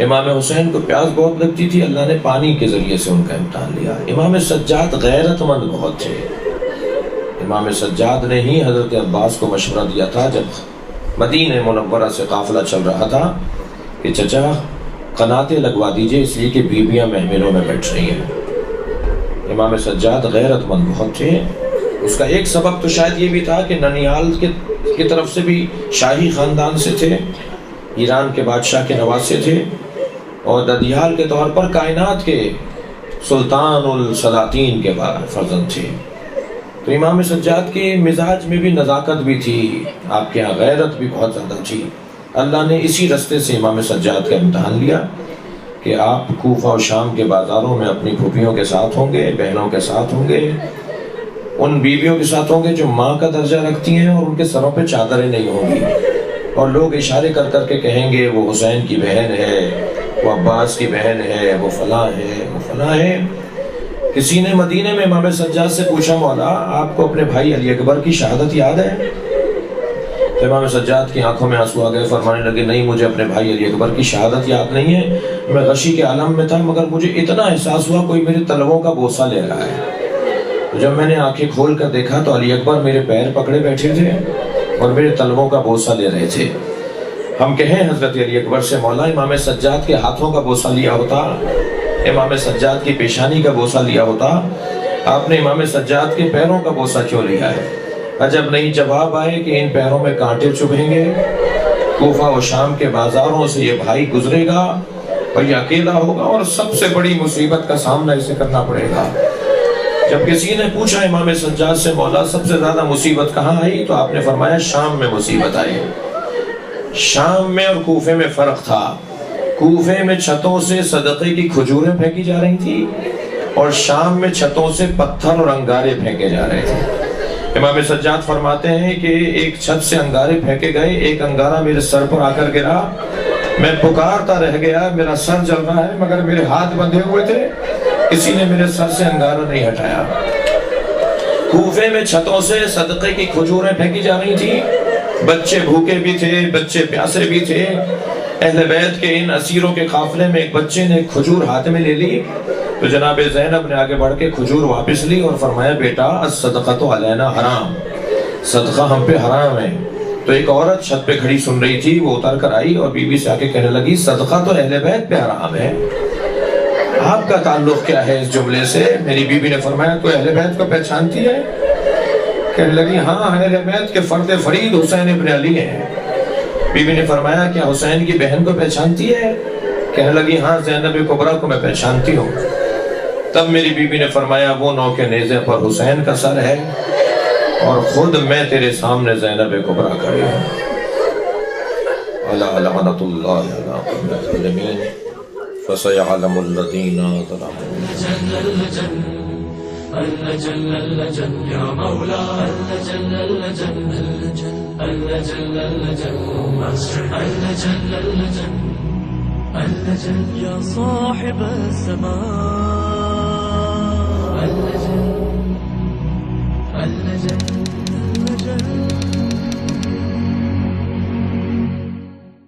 امام حسین کو پیاس بہت لگتی تھی، اللہ نے پانی کے ذریعے سے ان کا امتحان لیا۔ امام سجاد غیرت مند بہت تھے۔ امام سجاد نے ہی حضرت عباس کو مشورہ دیا تھا جب مدینہ منورہ سے قافلہ چل رہا تھا کہ چچا قناتیں لگوا دیجئے، اس لیے کہ بیویاں محملوں میں بیٹھ رہی ہیں۔ امام سجاد غیرت مند بہت تھے۔ اس کا ایک سبب تو شاید یہ بھی تھا کہ ننیال کی طرف سے بھی شاہی خاندان سے تھے، ایران کے بادشاہ کے نواسے تھے، اور ددیال کے طور پر کائنات کے سلطان السلاطین کے فرزند تھے۔ تو امام سجاد کے مزاج میں بھی نزاکت بھی تھی، آپ کے ہاں غیرت بھی بہت زیادہ تھی۔ اللہ نے اسی رستے سے امام سجاد کا امتحان لیا کہ آپ کوفہ و شام کے بازاروں میں اپنی پھوپھیوں کے ساتھ ہوں گے، بہنوں کے ساتھ ہوں گے، ان بیویوں کے ساتھ ہوں گے جو ماں کا درجہ رکھتی ہیں اور ان کے سروں پہ چادریں نہیں ہوں گی، اور لوگ اشارے کر کر کے کہیں گے وہ حسین کی بہن ہے، وہ عباس کی بہن ہے، وہ فلاں ہے، وہ فلاں ہے۔ کسی نے مدینے میں امام سجاد سے پوچھا مولا آپ کو اپنے بھائی علی اکبر کی شہادت یاد ہے؟ تو امام سجاد کی آنکھوں میں آنسو آ گئے، فرمانے لگے نہیں مجھے اپنے بھائی علی اکبر کی شہادت یاد نہیں ہے، میں غشی کے عالم میں تھا، مگر مجھے اتنا احساس ہوا کوئی میرے تلووں کا بوسہ لے رہا ہے۔ تو جب میں نے آنکھیں کھول کر دیکھا تو علی اکبر میرے پیر پکڑے بیٹھے تھے اور میرے تلووں کا بوسہ لے رہے تھے۔ ہم کہیں حضرت علی اکبر سے مولا امام سجاد کے ہاتھوں کا بوسہ لیا ہوتا، امام سجاد کی پیشانی کا بوسہ لیا ہوتا، آپ نے امام سجاد کے پیروں کا بوسہ کیوں لیا ہے؟ عجب نہیں جواب آئے کہ ان پیروں میں کانٹے چبھیں گے، کوفہ و شام کے بازاروں سے یہ بھائی گزرے گا اور یہ اکیلا ہوگا اور سب سے بڑی مصیبت کا سامنا اسے کرنا پڑے گا۔ جب کسی نے پوچھا امام سجاد سے مولا سب سے زیادہ مصیبت کہاں آئی تو آپ نے فرمایا شام میں مصیبت آئی۔ شام میں اور کوفے میں فرق تھا، کوفے میں چھتوں سے صدقے کی کھجوریں پھینکی جا رہی تھی، اور شام میں چھتوں سے پتھر اور انگارے پھینکے جا رہے تھے۔ امام سجاد فرماتے ہیں کہ ایک چھت سے انگارے پھینکے گئے، ایک انگارہ میرے سر پر آ کر گرا، میں پکارتا رہ گیا، میرا سر جل رہا ہے مگر میرے ہاتھ بندھے ہوئے تھے، کسی نے میرے سر سے انگارہ نہیں ہٹایا۔ کوفے میں چھتوں سے صدقے کی کھجوریں پھینکی جا رہی تھی، بچے بھوکے بھی تھے، بچے پیاسے بھی تھے۔ اہل بیت کے ان اسیروں کے قافلے میں ایک بچے نے کھجور ہاتھ میں لے لی تو جناب زینب نے آگے بڑھ کے کھجور واپس لی اور فرمایا بیٹا الصدقۃ علینا حرام، صدقہ ہم پہ حرام ہے۔ تو ایک عورت چھت پہ کھڑی سن رہی تھی، وہ اتر کر آئی اور بی بی سے آ کے کہنے لگی صدقہ تو اہل بیت پہ حرام ہے، آپ کا تعلق کیا ہے اس جملے سے؟ میری بی بی نے فرمایا تو اہل بیت کو پہچانتی ہے؟ کہنے لگی ہاں اہل بیت کے فرد فرید حسین ابن علی ہیں۔ بی بی نے فرمایا کیا حسین کی بہن کو پہچانتی ہے؟ کہنے لگی ہاں زینب کبریٰ کو میں پہچانتی ہوں۔ تب میری بی بی نے فرمایا وہ نو کے نیزے پر حسین کا سر ہے اور خود میں تیرے سامنے زینب کبریٰ کھڑی ہوں۔ الا لعنۃ اللہ علی الظالمین فسيعلم الذين ظلموا۔ اللجن اللجن يا مولا اللجن اللجن اللجن اللجن اللجن اللجن اللجن يا صاحب الزمان